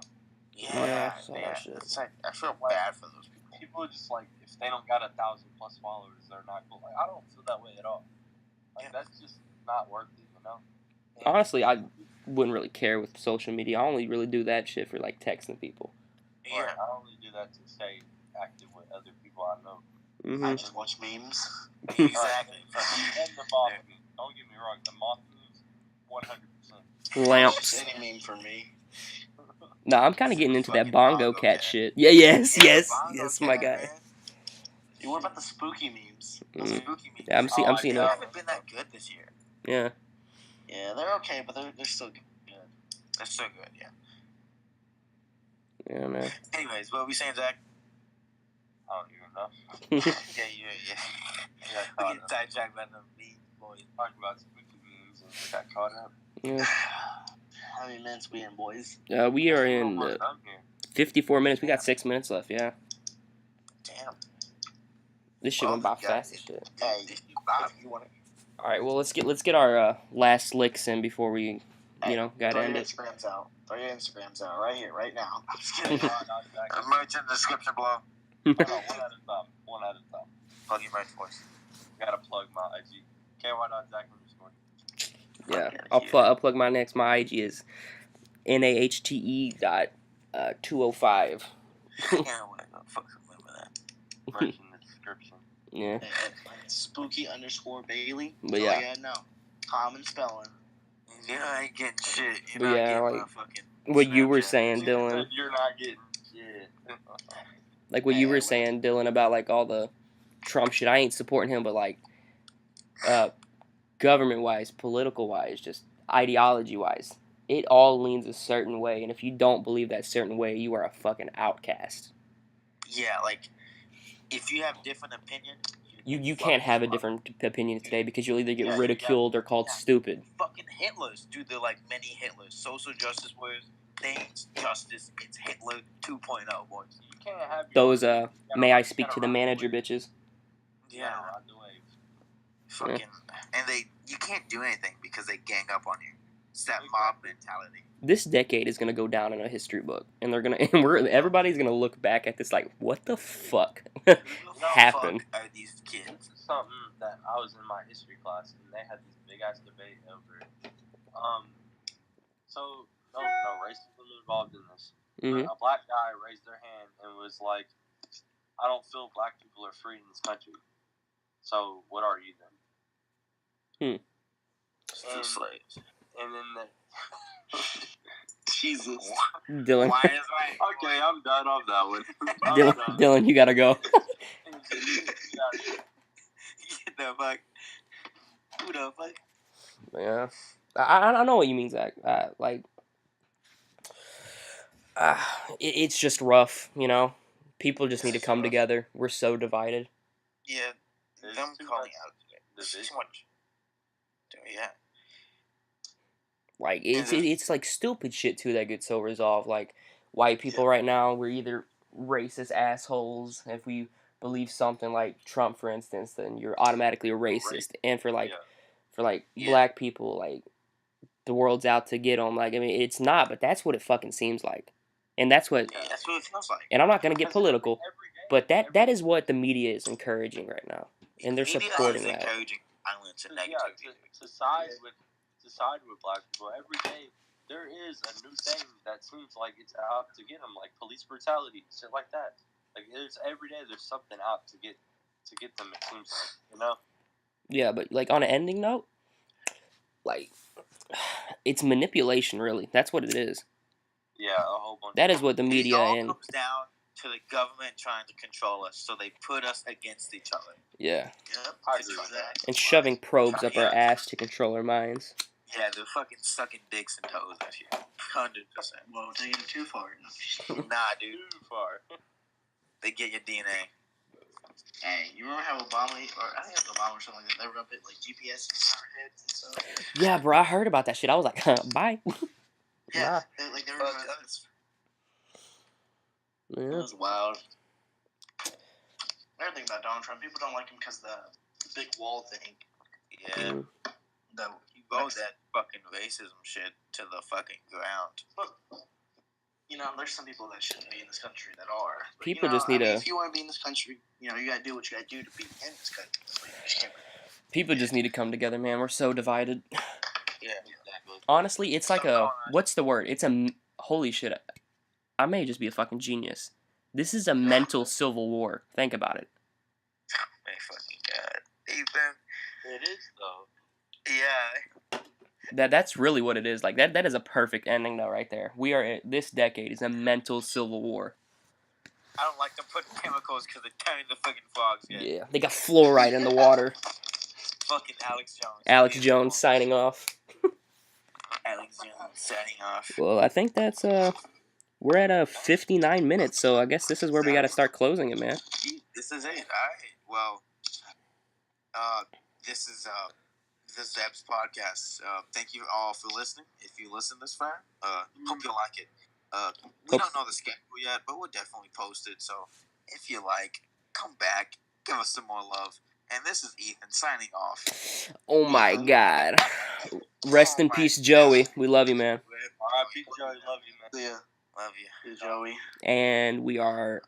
S1: Yeah,
S3: that shit.
S1: It's like, I feel bad for those people.
S4: People are just like, if they don't got 1,000+ followers, they're not cool. Like, I don't feel that way at all. Like, that's just not worth it, you know? And
S3: Honestly, I wouldn't really care with social media. I only really do that shit for, like, texting people.
S1: Yeah.
S4: I only do that to stay active with other people I know.
S3: Mm-hmm.
S2: I just watch memes.
S1: Exactly.
S4: And the moth meme. Don't get me wrong, the moth memes, 100%.
S3: Lamps.
S2: Any meme for me.
S3: No, I'm kind of getting into that
S1: Fucking
S3: bongo
S1: bongo
S3: cat
S1: cat.
S3: shit. Yeah, yes,
S1: Bongo
S3: my
S1: cat,
S3: guy.
S1: man.
S2: Dude, what about the spooky memes?
S1: Those
S3: Mm.
S1: spooky memes.
S3: Yeah, I'm seeing
S1: They
S3: that.
S1: haven't been that good this year.
S3: Yeah.
S2: Yeah, they're okay, but they're still good.
S1: They're so good, yeah.
S3: Yeah, man.
S1: Anyways, what were we saying, Zach?
S4: I don't even know.
S1: Yeah.
S4: Yeah,
S1: We get sidetracked by the memes, boys.
S4: talking about spooky memes and got caught up.
S3: Yeah.
S2: How many minutes we in, boys?
S3: We are in
S4: Almost done here.
S3: 54 minutes. We got 6 minutes left, yeah.
S1: Damn.
S3: This shit went by fast as shit.
S2: Hey,
S1: If
S2: if you want to,
S3: Alright, well, let's get our last licks in before we, gotta
S2: throw
S3: end
S2: your
S3: it.
S2: Instagrams out. Throw your Instagrams out right here, right now.
S1: I'm just kidding. Merch in the description below.
S4: Hold on, one at a time.
S1: Plug your merch, boys.
S4: Gotta plug my IG. KY.Zach _
S3: Yeah,
S1: Okay,
S3: I'll plug my next. My IG is NAHTE.205.
S1: Yeah, I want to go fucking remember that.
S4: Merch in the description.
S3: Yeah.
S2: Spooky_Bailey.
S3: But yeah.
S2: Yeah, no. Common spelling.
S1: You know, I ain't getting shit. You're
S3: But
S1: not
S3: yeah,
S1: getting
S3: like,
S1: my fucking
S3: what you were
S1: Snapchat.
S3: saying,
S4: You
S3: Dylan.
S4: said you're not getting shit.
S3: Like what you were saying, Dylan, about like all the Trump shit. I ain't supporting him, but like, government-wise, political-wise, just ideology-wise, it all leans a certain way. And if you don't believe that certain way, you are a fucking outcast.
S1: Yeah, like, if you have different opinion,
S3: You can't have a different opinion today because you'll either get ridiculed or called stupid.
S1: Fucking Hitlers, dude. They're like many Hitlers. Social justice warriors. They ain't justice. It's Hitler 2.0, boys.
S4: You can't have
S3: Those, may I speak to the manager, bitches?
S1: Yeah. Fucking, and you can't do anything because they gang up on you. It's that mob mentality.
S3: This decade is gonna go down in a history book, and everybody's gonna look back at this like, what the fuck happened?
S1: Fuck are these kids?
S4: Something that I was in my history class, and they had this big ass debate over. So no racism involved in this.
S3: Mm-hmm.
S4: A black guy raised their hand and was like, "I don't feel black people are free in this country. So what are you then?"
S1: Slaves.
S4: And then
S2: Jesus.
S3: Dylan.
S1: Why is right?
S4: Okay, I'm done on that one.
S3: Dylan, you gotta go.
S1: Get the fuck. Who the fuck?
S3: Yeah, I know what you mean, Zach. It's just rough, you know. People just need to come together. We're so divided.
S1: Yeah, them calling out. There's too much. Yeah.
S3: Like it's like stupid shit too that gets so resolved. Like white people right now, we're either racist assholes if we believe something like Trump, for instance, then you're automatically a racist. And for black people, like the world's out to get them. Like I mean, it's not, but that's what it fucking seems like, and that's what
S1: it feels like.
S3: And I'm not gonna get political, but that is what the media is encouraging right now, and they're supporting that.
S1: Encouraging violence and negativity.
S4: To side with black people every day. There is a new thing that seems like it's out to get them, like police brutality, shit like that. Like every day there's something out to get them. It seems, you know.
S3: Yeah, but like on an ending note, like it's manipulation. Really, that's what it is.
S4: Yeah, a whole bunch.
S3: That is what the media
S1: comes down to the government trying to control us, so they put us against each other.
S3: Yeah.
S1: Yep.
S4: I agree with that.
S3: And shoving probes up our ass to control our minds.
S1: Yeah, they're fucking sucking dicks and toes at you. 100%.
S2: Well, taking it too far.
S1: Nah, dude.
S4: Too far.
S1: They get your DNA.
S2: Hey, you remember how Obama, or I think it was Obama or something like that, they were gonna put like GPS in our heads and stuff?
S3: Yeah, bro, I heard about that shit. I was like, bye.
S2: Yeah, they were gonna
S3: Yeah.
S2: It was wild. Another thing about Donald Trump, people don't like him because the big wall thing.
S1: Yeah. He voted that fucking racism shit to the fucking ground.
S2: But, you know, there's some people that shouldn't be in this country that are. But,
S3: People just need
S2: if you want to be in this country, you know, you gotta do what you gotta do to be in this country.
S3: People just need to come together, man. We're so divided.
S1: Yeah, exactly.
S3: Honestly, it's like what's the word? It's holy shit. I may just be a fucking genius. This is a mental civil war. Think about it.
S1: My fucking god. Ethan.
S4: It is, though.
S1: Yeah.
S3: That's really what it is. Like that is a perfect ending though right there. This decade is a mental civil war.
S1: I don't like them putting chemicals because they're turning the fucking frogs.
S3: Yeah, they got fluoride in the water.
S1: Fucking Alex Jones.
S3: Alex Jones signing off.
S1: Alex Jones signing off.
S3: Well, I think that's we're at 59 minutes, so I guess this is where we got to start closing it, man.
S1: This is it. All right. Well, this is the Zebds Podcast. Thank you all for listening. If you listen this far, hope you like it. We don't know the schedule yet, but we'll definitely post it. So if you like, come back, give us some more love. And this is Ethan signing off.
S3: Oh my God. Rest in peace, Joey. We love you, man.
S4: R.I.P. Joey. Love you, man.
S2: Yeah.
S1: Love you.
S2: Joey.
S3: And we are